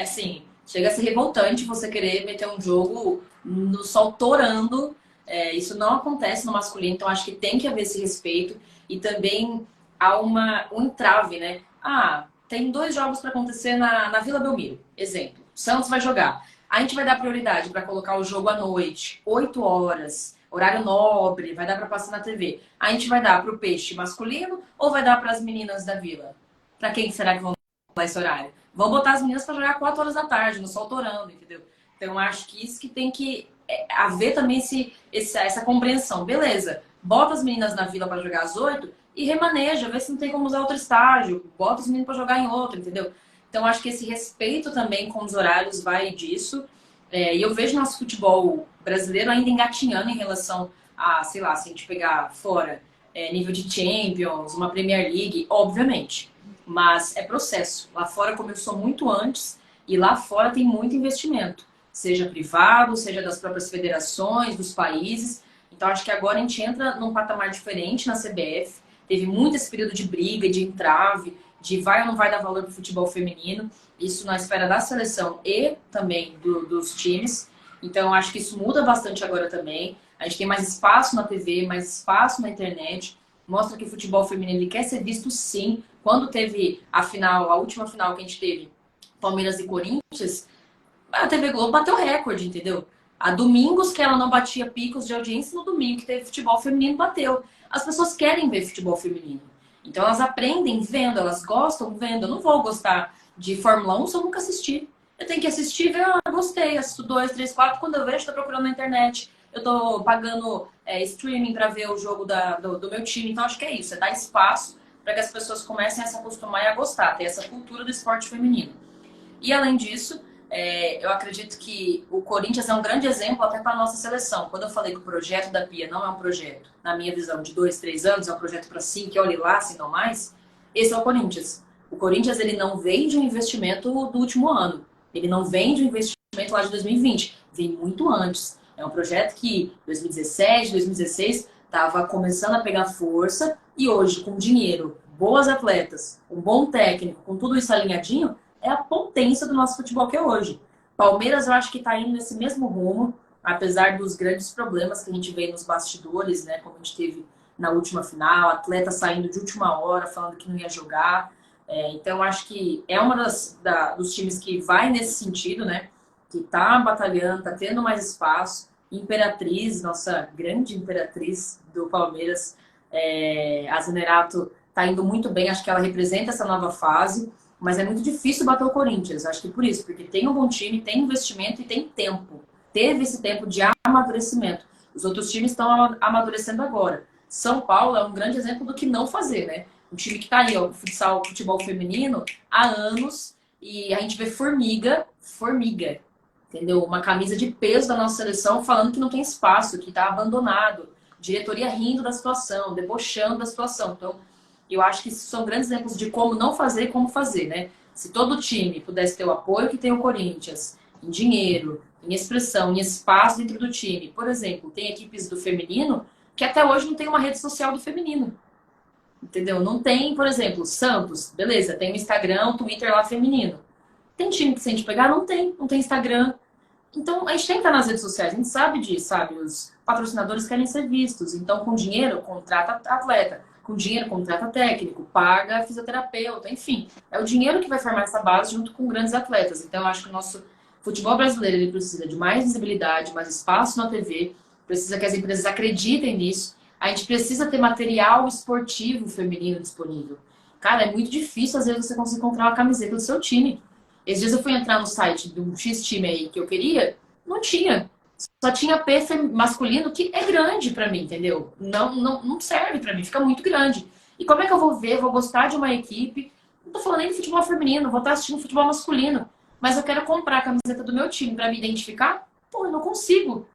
assim, chega a ser revoltante você querer meter um jogo no sol torando. Isso não acontece no masculino, então acho que tem que haver esse respeito. E também há um entrave, né? Tem 2 jogos para acontecer na Vila Belmiro. Exemplo, Santos vai jogar. A gente vai dar prioridade para colocar o jogo à noite, 8 horas, horário nobre, vai dar para passar na TV. A gente vai dar para o peixe masculino ou vai dar para as meninas da Vila? Para quem será que vão dar esse horário? vão botar as meninas para jogar 4 horas da tarde, no sol torando, entendeu? Então, eu acho que isso que tem que haver também essa compreensão. Beleza, bota as meninas na vila para jogar às 8 e remaneja, vê se não tem como usar outro estágio, bota os meninos para jogar em outro, entendeu? Então, acho que esse respeito também com os horários vai disso. E eu vejo nosso futebol brasileiro ainda engatinhando em relação a, sei lá, se a gente pegar fora nível de Champions, uma Premier League, obviamente. Mas é processo. Lá fora começou muito antes e lá fora tem muito investimento. Seja privado, seja das próprias federações, dos países. Então, acho que agora a gente entra num patamar diferente na CBF. Teve muito esse período de briga, de entrave, de vai ou não vai dar valor para o futebol feminino. Isso na esfera da seleção e também dos times. Então, eu acho que isso muda bastante agora também. A gente tem mais espaço na TV, mais espaço na internet. Mostra que o futebol feminino ele quer ser visto sim. Quando teve a final, a última final que a gente teve, Palmeiras e Corinthians, a TV Globo bateu recorde, entendeu? Há domingos que ela não batia picos de audiência, no domingo que teve futebol feminino bateu. As pessoas querem ver futebol feminino. Então elas aprendem vendo, elas gostam vendo. Eu não vou gostar de Fórmula 1 se eu nunca assistir. Eu tenho que assistir e ver, gostei, assisto 2, 3, 4. Quando eu vejo, estou procurando na internet. Eu estou pagando streaming para ver o jogo do meu time. Então acho que é isso, é dar espaço para que as pessoas comecem a se acostumar e a gostar, ter essa cultura do esporte feminino. E além disso, eu acredito que o Corinthians é um grande exemplo até para a nossa seleção. Quando eu falei que o projeto da Pia não é um projeto, na minha visão, de 2, 3 anos, é um projeto para 5, que olhe lá, se não mais, esse é o Corinthians. O Corinthians ele não vem de um investimento do último ano. Ele não vem de um investimento lá de 2020. Vem muito antes. É um projeto que 2017, 2016 estava começando a pegar força e hoje, com dinheiro, boas atletas, um bom técnico, com tudo isso alinhadinho, é a potência do nosso futebol que é hoje. Palmeiras, eu acho que está indo nesse mesmo rumo, apesar dos grandes problemas que a gente vê nos bastidores, né? Como a gente teve na última final, atleta saindo de última hora, falando que não ia jogar. Então, eu acho que é uma dos times que vai nesse sentido, né? Que está batalhando, está tendo mais espaço. Imperatriz, nossa grande Imperatriz do Palmeiras, a Zenerato está indo muito bem, acho que ela representa essa nova fase. Mas é muito difícil bater o Corinthians, acho que por isso, porque tem um bom time, tem investimento e tem tempo. Teve esse tempo de amadurecimento. Os outros times estão amadurecendo agora. São Paulo é um grande exemplo do que não fazer, né? Um time que está aí, ó, o futebol feminino, há anos, e a gente vê formiga, entendeu? Uma camisa de peso da nossa seleção falando que não tem espaço, que está abandonado. Diretoria rindo da situação, debochando da situação. Então, eu acho que são grandes exemplos de como não fazer e como fazer, né? Se todo time pudesse ter o apoio que tem o Corinthians, em dinheiro, em expressão, em espaço dentro do time. Por exemplo, tem equipes do feminino que até hoje não tem uma rede social do feminino. Entendeu? Não tem, por exemplo, Santos, beleza, tem o Instagram, o Twitter lá feminino. Tem time que se a gente pegar, não tem Instagram. Então, a gente tem que estar nas redes sociais, a gente sabe disso, sabe? Os patrocinadores querem ser vistos. Então, com dinheiro, contrata atleta. Com dinheiro, contrata técnico, paga fisioterapeuta, enfim. É o dinheiro que vai formar essa base junto com grandes atletas. Então, eu acho que o nosso futebol brasileiro ele precisa de mais visibilidade, mais espaço na TV, precisa que as empresas acreditem nisso. A gente precisa ter material esportivo feminino disponível. Cara, é muito difícil, às vezes, você conseguir comprar uma camiseta do seu time. Esses dias eu fui entrar no site de um X time aí que eu queria, não tinha. Só tinha P masculino, que é grande pra mim, entendeu? Não serve pra mim, fica muito grande. E como é que eu vou ver, vou gostar de uma equipe? Não tô falando nem de futebol feminino, vou estar assistindo futebol masculino. Mas eu quero comprar a camiseta do meu time pra me identificar? Pô, eu não consigo.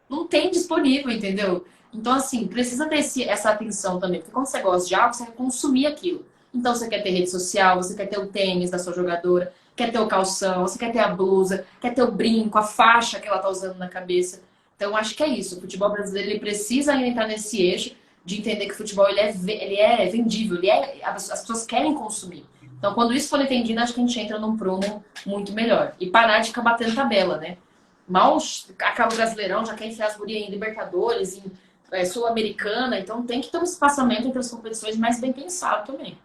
Não tem disponível, entendeu? Então, assim, precisa ter essa atenção também. Porque quando você gosta de algo, você quer consumir aquilo. Então, você quer ter rede social, você quer ter o tênis da sua jogadora, quer ter o calção, você quer ter a blusa, quer ter o brinco, a faixa que ela tá usando na cabeça. Então, acho que é isso. O futebol brasileiro ele precisa ainda entrar nesse eixo de entender que o futebol ele é vendível, as pessoas querem consumir. Então, quando isso for entendido, acho que a gente entra num prumo muito melhor. E parar de ficar batendo tabela, né? Mal acaba o Brasileirão, já quer enfiar as gurias em Libertadores, em Sul-Americana. Então, tem que ter um espaçamento entre as competições mais bem pensado também.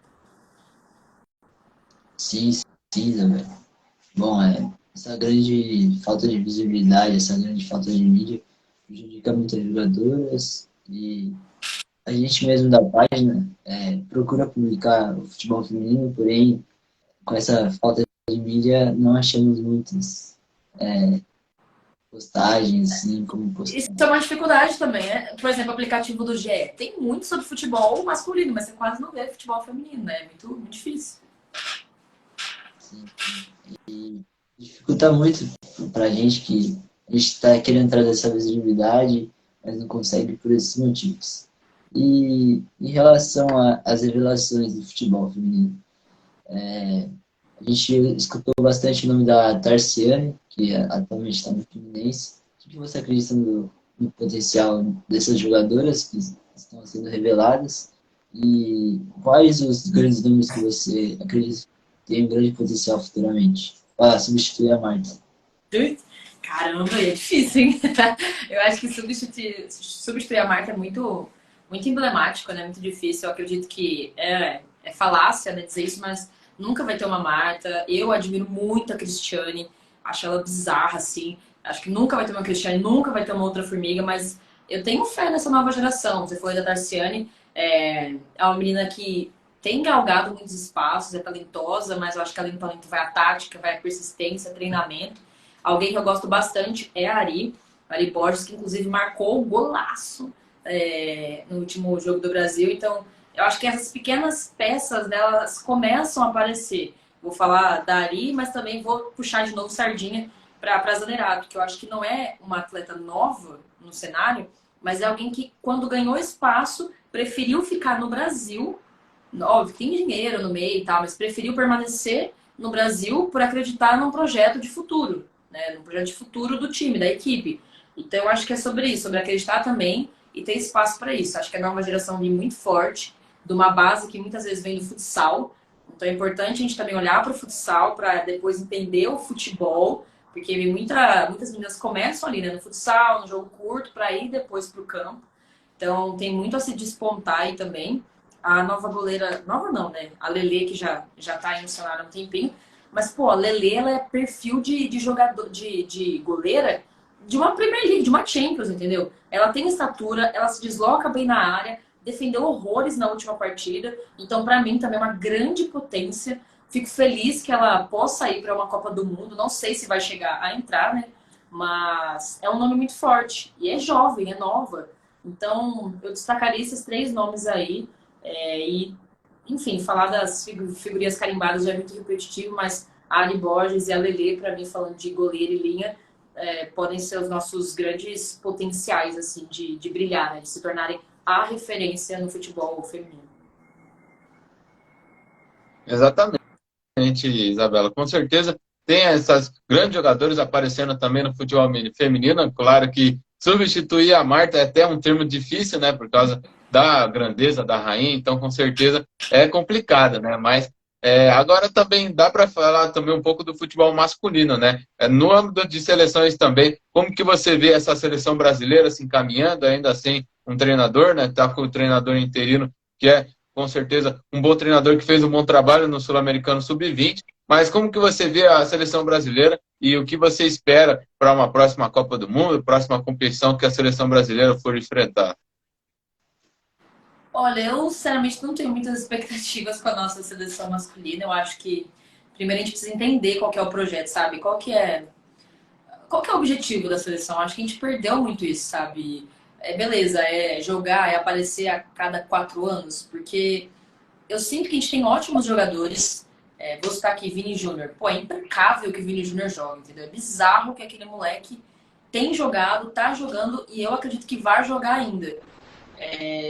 Sim, sim, Isabel. Bom, essa grande falta de visibilidade, essa grande falta de mídia prejudica muitas jogadoras e a gente mesmo da página procura publicar o futebol feminino, porém com essa falta de mídia não achamos muitas postagens, assim, como Isso postar. é uma dificuldade também, né? Por exemplo, o aplicativo do GE tem muito sobre futebol masculino, mas você quase não vê futebol feminino, né? É muito, muito difícil. Assim, e dificulta muito pra gente que a gente está querendo trazer essa visibilidade, mas não consegue por esses motivos. E em relação às revelações do futebol feminino, a gente escutou bastante o nome da Tarciane, que atualmente está no Fluminense. O que você acredita no potencial dessas jogadoras que estão sendo reveladas? E quais os grandes nomes que você acredita que têm um grande potencial futuramente para substituir a Marta? Caramba, é difícil, hein? Eu acho que substituir a marca é muito, muito emblemático, né? Muito difícil. Eu acredito que é falácia, né, dizer isso, mas nunca vai ter uma Marta. Eu admiro muito a Cristiane, acho ela bizarra, assim. Acho que nunca vai ter uma Cristiane, nunca vai ter uma outra Formiga, mas eu tenho fé nessa nova geração. Você falou da Tarciane, é uma menina que tem galgado muitos espaços, é talentosa, mas eu acho que além do talento vai a tática, vai a persistência, treinamento. Alguém que eu gosto bastante é a Ari Borges, que inclusive marcou um golaço no último jogo do Brasil. Então, eu acho que essas pequenas peças delas começam a aparecer. Vou falar da Ari, mas também vou puxar de novo sardinha para a Zanerato, que eu acho que não é uma atleta nova no cenário, mas é alguém que, quando ganhou espaço, preferiu ficar no Brasil. Óbvio, tem dinheiro no meio e tal, mas preferiu permanecer no Brasil por acreditar num projeto de futuro, né? Num projeto de futuro do time, da equipe. Então, eu acho que é sobre isso, sobre acreditar também e ter espaço para isso. Acho que a nova geração vem muito forte, de uma base que muitas vezes vem do futsal. Então, é importante a gente também olhar para o futsal para depois entender o futebol, porque muitas meninas começam ali, né, no futsal, no jogo curto, para ir depois para o campo. Então, tem muito a se despontar aí também. A nova goleira, nova não, né? A Lelê, que já tá aí no cenário há um tempinho. Mas, pô, a Lelê, ela é perfil de jogador, de goleira de uma Premier League, de uma Champions, entendeu? Ela tem estatura, ela se desloca bem na área, defendeu horrores na última partida. Então, pra mim, também é uma grande potência. Fico feliz que ela possa ir para uma Copa do Mundo. Não sei se vai chegar a entrar, né? Mas é um nome muito forte. E é jovem, é nova. Então, eu destacaria esses três nomes aí. E, enfim, falar das figurinhas carimbadas já é muito repetitivo, mas a Ali Borges e a Lelê, para mim, falando de goleiro e linha, podem ser os nossos grandes potenciais, assim, de brilhar, né? De se tornarem a referência no futebol feminino. Exatamente, Isabela. Com certeza tem essas grandes jogadores aparecendo também no futebol feminino. Claro que substituir a Marta é até um termo difícil, né? Por causa da grandeza da rainha, então com certeza é complicado, né? Mas agora também dá para falar também um pouco do futebol masculino, né? No âmbito de seleções também, como que você vê essa seleção brasileira se encaminhando, ainda sem um treinador, né? Tá com o treinador interino, que é com certeza um bom treinador que fez um bom trabalho no Sul-Americano Sub-20, mas como que você vê a seleção brasileira e o que você espera para uma próxima Copa do Mundo, próxima competição que a seleção brasileira for enfrentar? Olha, eu sinceramente não tenho muitas expectativas com a nossa seleção masculina. Eu acho que primeiro a gente precisa entender qual que é o projeto, sabe? Qual que é o objetivo da seleção? Acho que a gente perdeu muito isso, sabe? Beleza, é jogar, é aparecer a cada 4 anos, porque eu sinto que a gente tem ótimos jogadores. Vou citar aqui Vini Júnior. Pô, é impecável que o Vini Júnior joga, entendeu? É bizarro que aquele moleque tem jogado, tá jogando e eu acredito que vai jogar ainda.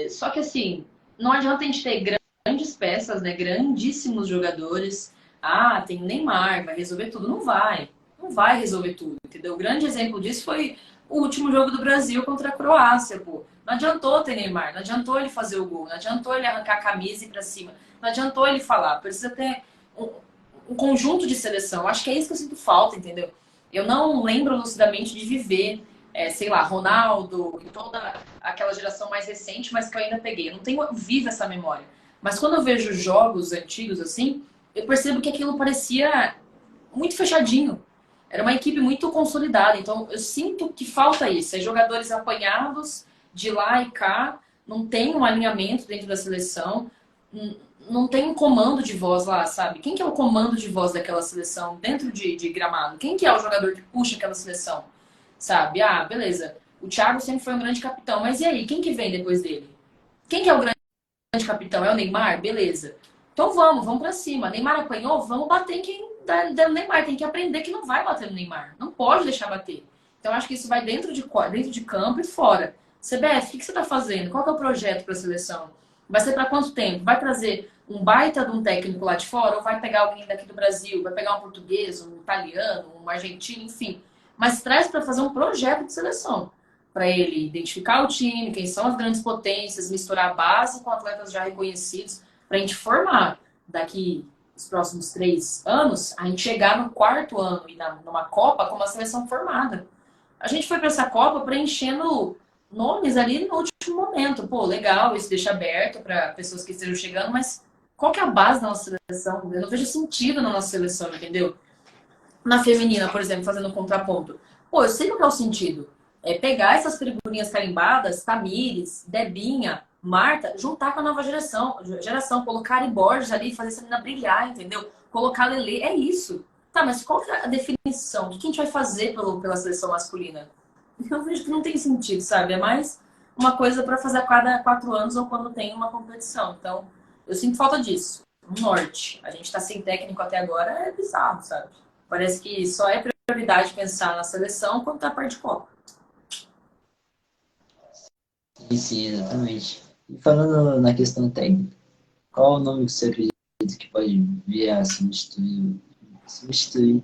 Só que assim, não adianta a gente ter grandes peças, né? Grandíssimos jogadores. Ah, tem o Neymar, vai resolver tudo. Não vai. Não vai resolver tudo, entendeu? O grande exemplo disso foi o último jogo do Brasil contra a Croácia, pô. Não adiantou ter Neymar, não adiantou ele fazer o gol, não adiantou ele arrancar a camisa e ir pra cima, não adiantou ele falar. Precisa ter um conjunto de seleção. Acho que é isso que eu sinto falta, entendeu? Eu não lembro lucidamente de viver, sei lá, Ronaldo e toda aquela geração mais recente, mas que eu ainda peguei. Eu não tenho viva essa memória. Mas quando eu vejo jogos antigos assim, eu percebo que aquilo parecia muito fechadinho. Era uma equipe muito consolidada. Então, eu sinto que falta isso. Jogadores apanhados de lá e cá, não tem um alinhamento dentro da seleção. não tem um comando de voz lá, sabe? Quem que é o comando de voz daquela seleção dentro de gramado? Quem que é o jogador que puxa aquela seleção, sabe? Ah, beleza. O Thiago sempre foi um grande capitão, mas e aí? Quem que vem depois dele? Quem que é o grande capitão? É o Neymar? Beleza. Então vamos pra cima. Neymar apanhou? Vamos bater em quem der no Neymar. Tem que aprender que não vai bater no Neymar. Não pode deixar bater. Então acho que isso vai dentro de campo e fora. CBF, o que você está fazendo? Qual que é o projeto para a seleção? Vai ser para quanto tempo? Vai trazer um baita de um técnico lá de fora ou vai pegar alguém daqui do Brasil? Vai pegar um português, um italiano, um argentino, enfim. Mas traz para fazer um projeto de seleção. Para ele identificar o time, quem são as grandes potências, misturar a base com atletas já reconhecidos, para a gente formar daqui os próximos 3 anos, a gente chegar no 4º ano e numa Copa com uma seleção formada. A gente foi para essa Copa preenchendo nomes ali no último momento. Pô, legal, isso deixa aberto para pessoas que estejam chegando, mas qual que é a base da nossa seleção? Eu não vejo sentido na nossa seleção, entendeu? Na feminina, por exemplo, fazendo um contraponto. Pô, eu sei qual que é o sentido. É pegar essas figurinhas carimbadas, Tamires, Debinha, Marta, juntar com a nova geração, colocar Ari Borges ali, fazer essa menina brilhar, entendeu? Colocar Lele, é isso. Tá, mas qual que é a definição? O que a gente vai fazer pela seleção masculina? Eu vejo que não tem sentido, sabe? É mais uma coisa para fazer a cada 4 anos ou quando tem uma competição. Então, eu sinto falta disso. Um norte. A gente tá sem técnico até agora, é bizarro, sabe? Parece que só é prioridade pensar na seleção quando tá perto de Copa. Sim, exatamente. E falando na questão técnica, qual o nome que você acredita que pode vir a substituir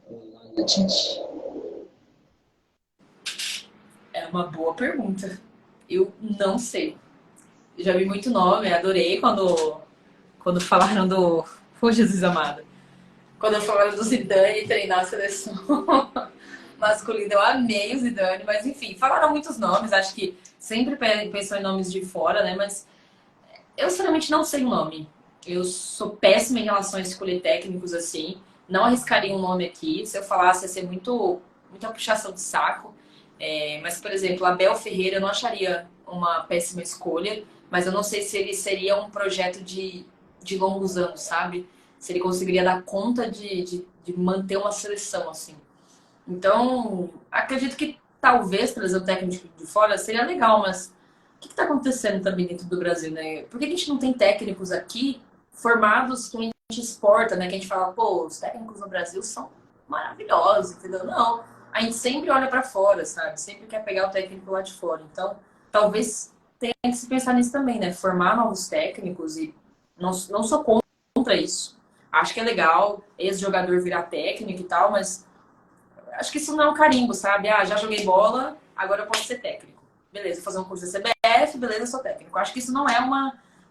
o nome do Tite? É uma boa pergunta. Eu não sei. Já vi muito nome, adorei quando falaram do... Ô, Jesus amado. Quando falaram do Zidane treinar a seleção masculina, eu amei o Zidane, mas enfim, falaram muitos nomes, acho que sempre pensam em nomes de fora, né? Mas eu sinceramente não sei o nome. Eu sou péssima em relação a escolher técnicos assim. Não arriscaria um nome aqui. Se eu falasse, ia ser muita puxação de saco. Mas, por exemplo, Abel Ferreira eu não acharia uma péssima escolha, mas eu não sei se ele seria um projeto de longos anos, sabe? Se ele conseguiria dar conta de manter uma seleção assim. Então, acredito que talvez trazer o técnico de fora seria legal, mas o que está acontecendo também dentro do Brasil, né? Por que a gente não tem técnicos aqui formados que a gente exporta, né? Que a gente fala, pô, os técnicos no Brasil são maravilhosos, entendeu? Não, a gente sempre olha para fora, sabe? Sempre quer pegar o técnico lá de fora. Então, talvez tenha que se pensar nisso também, né? Formar novos técnicos e não sou contra isso. Acho que é legal ex-jogador virar técnico e tal, mas acho que isso não é um carimbo, sabe? Ah, já joguei bola, agora eu posso ser técnico. Beleza, vou fazer um curso da CBF, beleza, sou técnico. Acho que isso não é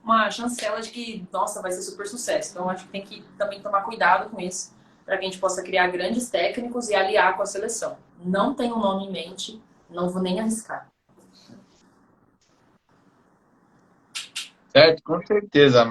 uma chancela de que, nossa, vai ser super sucesso. Então, acho que tem que também tomar cuidado com isso, para que a gente possa criar grandes técnicos e aliar com a seleção. Não tenho um nome em mente, não vou nem arriscar. Certo, com certeza,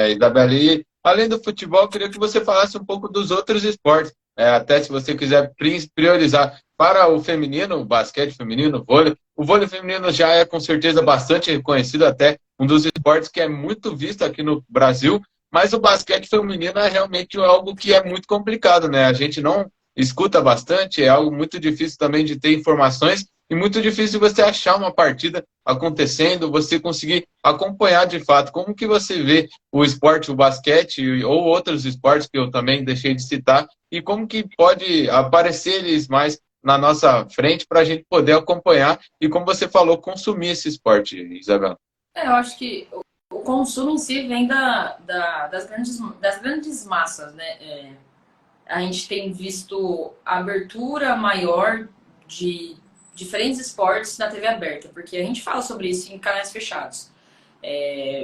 Isabela. E além do futebol, eu queria que você falasse um pouco dos outros esportes. Até se você quiser priorizar para o feminino, o basquete feminino, o vôlei. O vôlei feminino já é com certeza bastante reconhecido, até um dos esportes que é muito visto aqui no Brasil, mas o basquete feminino é realmente algo que é muito complicado, né? A gente não escuta bastante, é algo muito difícil também de ter informações e muito difícil você achar uma partida acontecendo, você conseguir acompanhar de fato. Como que você vê o esporte, o basquete ou outros esportes que eu também deixei de citar e como que pode aparecer eles mais na nossa frente para a gente poder acompanhar e, como você falou, consumir esse esporte, Isabela? Eu acho que o consumo em si vem das grandes massas, né? A gente tem visto a abertura maior de diferentes esportes na TV aberta, porque a gente fala sobre isso em canais fechados.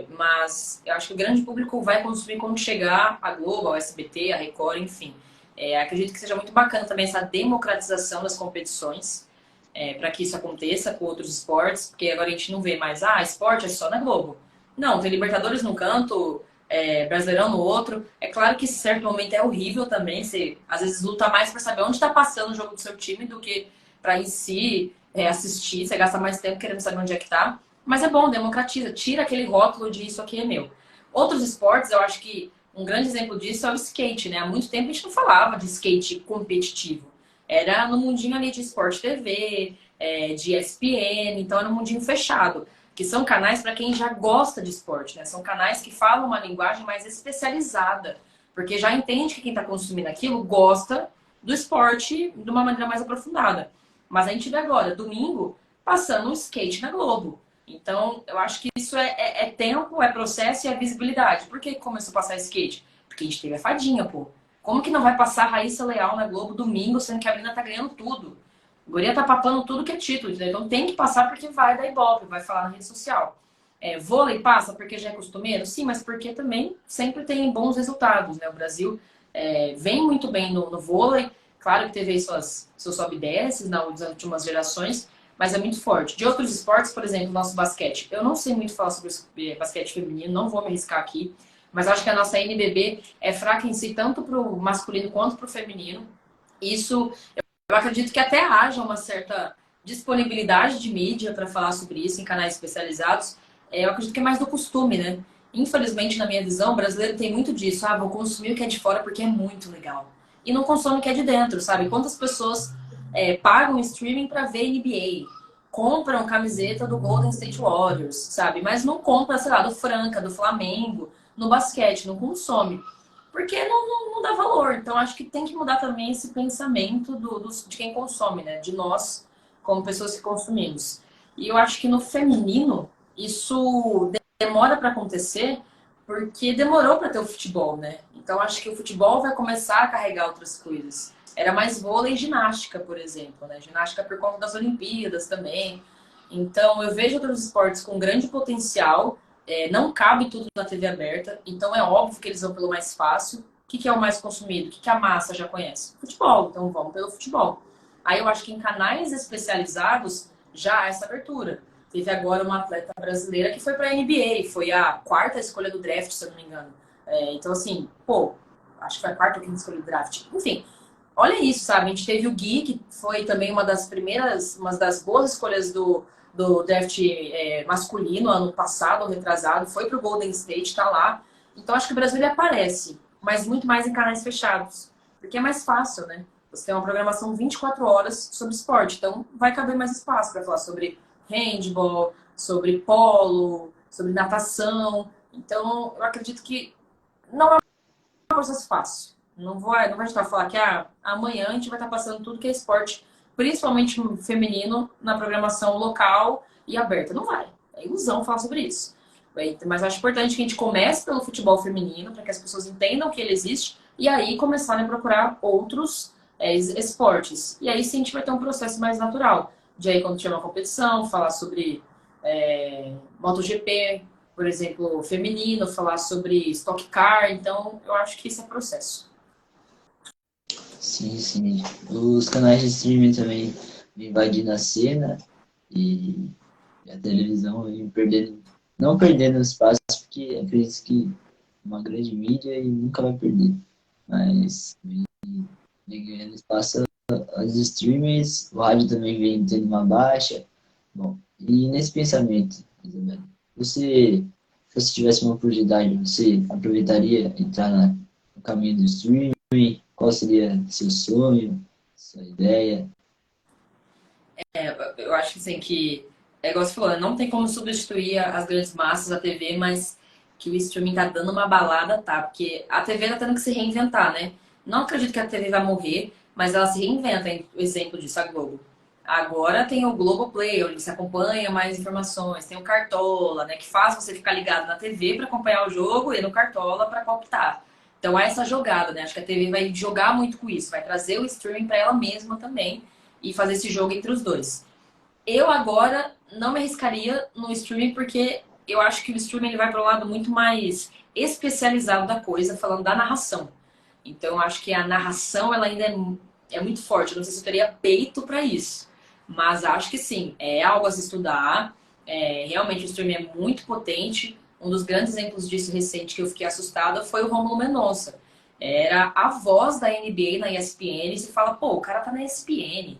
Mas eu acho que o grande público vai consumir quando chegar a Globo, a SBT, a Record, enfim. Acredito que seja muito bacana também essa democratização das competições, para que isso aconteça com outros esportes, porque agora a gente não vê mais, esporte é só na Globo. Não, tem Libertadores num canto, Brasileirão no outro. É claro que esse certo momento é horrível também, você às vezes luta mais para saber onde está passando o jogo do seu time do que para em si assistir, você gasta mais tempo querendo saber onde é que tá. Mas é bom, democratiza, tira aquele rótulo de isso aqui é meu. Outros esportes, eu acho que um grande exemplo disso é o skate, né? Há muito tempo a gente não falava de skate competitivo. Era no mundinho ali de Sport TV, de ESPN, então era um mundinho fechado. Que são canais para quem já gosta de esporte, né? São canais que falam uma linguagem mais especializada. Porque já entende que quem está consumindo aquilo gosta do esporte de uma maneira mais aprofundada. Mas a gente vê agora, domingo, passando um skate na Globo. Então, eu acho que isso é tempo, é processo e é visibilidade. Por que começou a passar skate? Porque a gente teve a fadinha, pô. Como que não vai passar Raíssa Leal na Globo domingo, sendo que a menina tá ganhando tudo? A guria tá papando tudo que é título, entendeu? Então tem que passar porque vai dar ibope, vai falar na rede social. Vôlei passa porque já é costumeiro? Sim, mas porque também sempre tem bons resultados, né? O Brasil vem muito bem no vôlei. Claro que teve aí seus sobe e desces nas últimas gerações, mas é muito forte. De outros esportes, por exemplo, nosso basquete. Eu não sei muito falar sobre basquete feminino, não vou me arriscar aqui, mas acho que a nossa NBB é fraca em si, tanto para o masculino quanto para o feminino. Isso, eu acredito que até haja uma certa disponibilidade de mídia para falar sobre isso em canais especializados. Eu acredito que é mais do costume, né? Infelizmente, na minha visão, o brasileiro tem muito disso. Ah, vou consumir o que é de fora porque é muito legal. E não consome o que é de dentro, sabe? Quantas pessoas pagam streaming para ver NBA, compram camiseta do Golden State Warriors, sabe? Mas não compra, sei lá, do Franca, do Flamengo, no basquete, não consome. Porque não dá valor. Então, acho que tem que mudar também esse pensamento de quem consome, né? De nós, como pessoas que consumimos. E eu acho que no feminino, isso demora para acontecer porque demorou para ter o futebol, né? Então, acho que o futebol vai começar a carregar outras coisas. Era mais vôlei e ginástica, por exemplo, né? Ginástica por conta das Olimpíadas também. Então, eu vejo outros esportes com grande potencial. Não cabe tudo na TV aberta, então é óbvio que eles vão pelo mais fácil. O que é o mais consumido? O que a massa já conhece? Futebol, então vamos pelo futebol. Aí eu acho que em canais especializados já há essa abertura. Teve agora uma atleta brasileira que foi para a NBA, foi a quarta escolha do draft, se eu não me engano. Então, assim, pô, acho que foi a quarta ou quinta escolha do draft. Enfim, olha isso, sabe? A gente teve o Gui, que foi também uma das boas escolhas do draft masculino, ano passado, ou retrasado, foi pro Golden State, tá lá. Então acho que o Brasil ele aparece, mas muito mais em canais fechados. Porque é mais fácil, né? Você tem uma programação 24 horas sobre esporte, então vai caber mais espaço para falar sobre handball, sobre polo, sobre natação. Então eu acredito que não é um processo fácil. Não vai estar a falar que amanhã a gente vai estar passando tudo que é esporte, principalmente feminino, na programação local e aberta. Não vai. É ilusão falar sobre isso. Mas acho importante que a gente comece pelo futebol feminino, para que as pessoas entendam que ele existe, e aí começarem a procurar outros esportes. E aí sim a gente vai ter um processo mais natural. De aí, quando tiver uma competição, falar sobre MotoGP, por exemplo, feminino, falar sobre Stock Car. Então, eu acho que esse é o processo. Sim, sim. Os canais de streaming também vêm invadindo a cena e a televisão vem perdendo, não perdendo espaço, porque acredito que é uma grande mídia e nunca vai perder. Mas vem ganhando espaço as streamers, o rádio também vem tendo uma baixa. Bom, e nesse pensamento, Isabela, se você tivesse uma oportunidade, você aproveitaria entrar no caminho do streaming? Qual seria seu sonho, sua ideia? Eu acho que assim, igual você falou, né? Não tem como substituir as grandes massas da TV, mas que o streaming tá dando uma balada, tá? Porque a TV tá tendo que se reinventar, né? Não acredito que a TV vai morrer, mas ela se reinventa. O exemplo disso, a Globo. Agora tem o Globoplay, onde você acompanha mais informações. Tem o Cartola, né? Que faz você ficar ligado na TV para acompanhar o jogo e no Cartola para palpitar. Então, é essa jogada, né? Acho que a TV vai jogar muito com isso, vai trazer o streaming para ela mesma também e fazer esse jogo entre os dois. Eu agora não me arriscaria no streaming porque eu acho que o streaming ele vai para um lado muito mais especializado da coisa, falando da narração. Então, eu acho que a narração ela ainda é muito forte. Eu não sei se eu teria peito para isso, mas acho que sim, é algo a se estudar. Realmente o streaming é muito potente. Um dos grandes exemplos disso recente que eu fiquei assustada foi o Rômulo Mendonça. Era a voz da NBA na ESPN e se fala, pô, o cara tá na ESPN.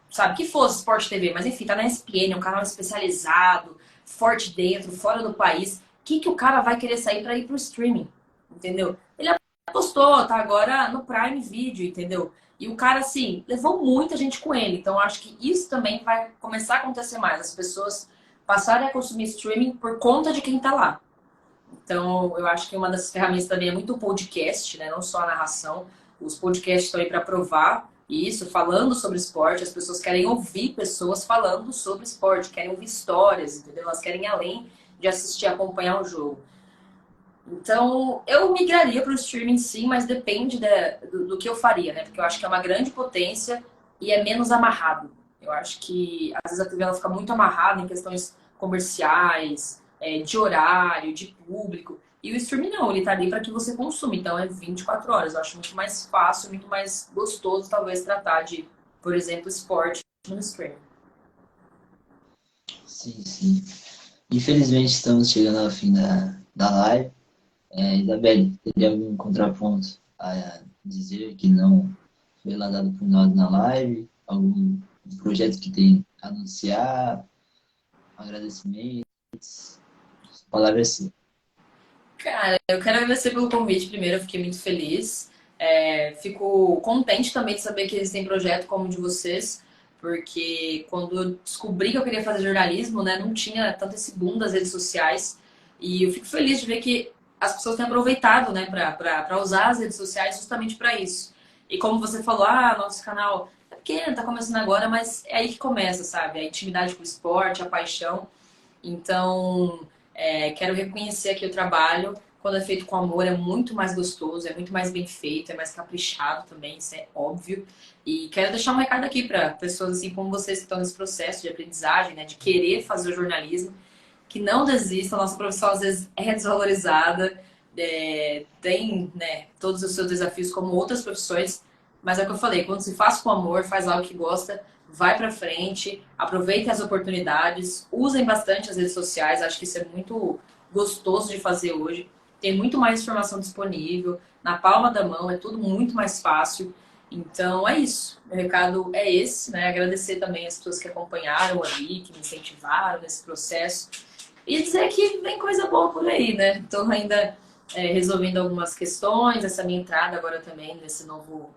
Sabe, que fosse Sport TV, mas enfim, tá na ESPN, é um canal especializado, forte dentro, fora do país. que o cara vai querer sair para ir pro streaming, entendeu? Ele apostou, tá agora no Prime Video, entendeu? E o cara, assim, levou muita gente com ele. Então, acho que isso também vai começar a acontecer mais. As pessoas passarem a consumir streaming por conta de quem tá lá. Então, eu acho que uma das ferramentas também é muito o podcast, né? Não só a narração. Os podcasts estão aí para provar isso, falando sobre esporte. As pessoas querem ouvir pessoas falando sobre esporte, querem ouvir histórias, entendeu? Elas querem ir além de assistir, acompanhar o jogo. Então, eu migraria para o streaming sim, mas depende do que eu faria, né? Porque eu acho que é uma grande potência e é menos amarrado. Eu acho que às vezes a TV ela fica muito amarrada em questões comerciais, de horário, de público. E o streaming não, ele tá ali para que você consuma. Então é 24 horas. Eu acho muito mais fácil, muito mais gostoso, talvez, tratar de, por exemplo, esporte no streaming. Sim, sim. Infelizmente estamos chegando ao fim da live. Isabelle, teria algum contraponto a dizer que não foi lançado por nós na live? Algum projeto que tem a anunciar? Agradecimentos? A palavra é sua. Cara, eu quero agradecer pelo convite primeiro, eu fiquei muito feliz. Fico contente também de saber que existem projetos como o de vocês, porque quando eu descobri que eu queria fazer jornalismo, né, não tinha tanto esse boom das redes sociais. E eu fico feliz de ver que as pessoas têm aproveitado, né, para usar as redes sociais justamente para isso. E como você falou, nosso canal é pequeno, tá começando agora, mas é aí que começa, sabe? A intimidade com o esporte, a paixão. Então, quero reconhecer aqui o trabalho. Quando é feito com amor, é muito mais gostoso, é muito mais bem feito, é mais caprichado também, isso é óbvio. E quero deixar um recado aqui para pessoas assim como vocês que estão nesse processo de aprendizagem, né, de querer fazer o jornalismo, que não desistam. A nossa profissão às vezes é desvalorizada, tem, né, todos os seus desafios como outras profissões, mas é o que eu falei, quando se faz com amor, faz algo que gosta, vai pra frente, aproveitem as oportunidades, usem bastante as redes sociais, acho que isso é muito gostoso de fazer hoje. Tem muito mais informação disponível, na palma da mão, é tudo muito mais fácil. Então é isso. Meu recado é esse, né? Agradecer também as pessoas que acompanharam ali, que me incentivaram nesse processo. E dizer que vem coisa boa por aí, né? Estou ainda resolvendo algumas questões, essa minha entrada agora também nesse novo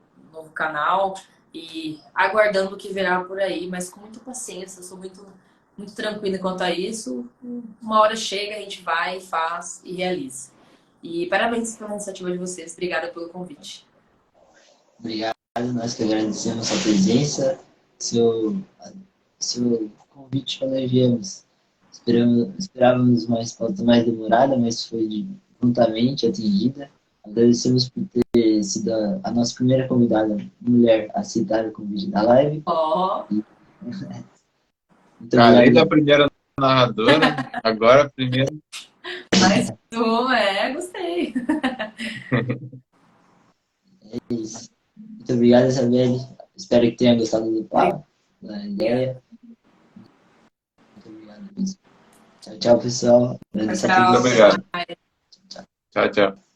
canal e aguardando o que virá por aí, mas com muita paciência, eu sou muito tranquila quanto a isso. Uma hora chega, a gente vai, faz e realiza. E parabéns pela iniciativa de vocês. Obrigada pelo convite. Obrigado, nós que agradecemos a sua presença, seu convite quando enviamos. Esperávamos uma resposta mais demorada, mas foi prontamente atendida. Agradecemos por ter sido a nossa primeira convidada mulher a aceitar o convite da live. Ó, Muito Além da obrigado. primeira narradora, agora a primeira. mais gostei. É isso. Muito obrigado, Isabelle. Espero que tenha gostado do papo, da ideia. Muito obrigado mesmo. Tchau, tchau, pessoal. Agradeço a Tchau. Muito todos. obrigado. Tchau. Tchau, tchau.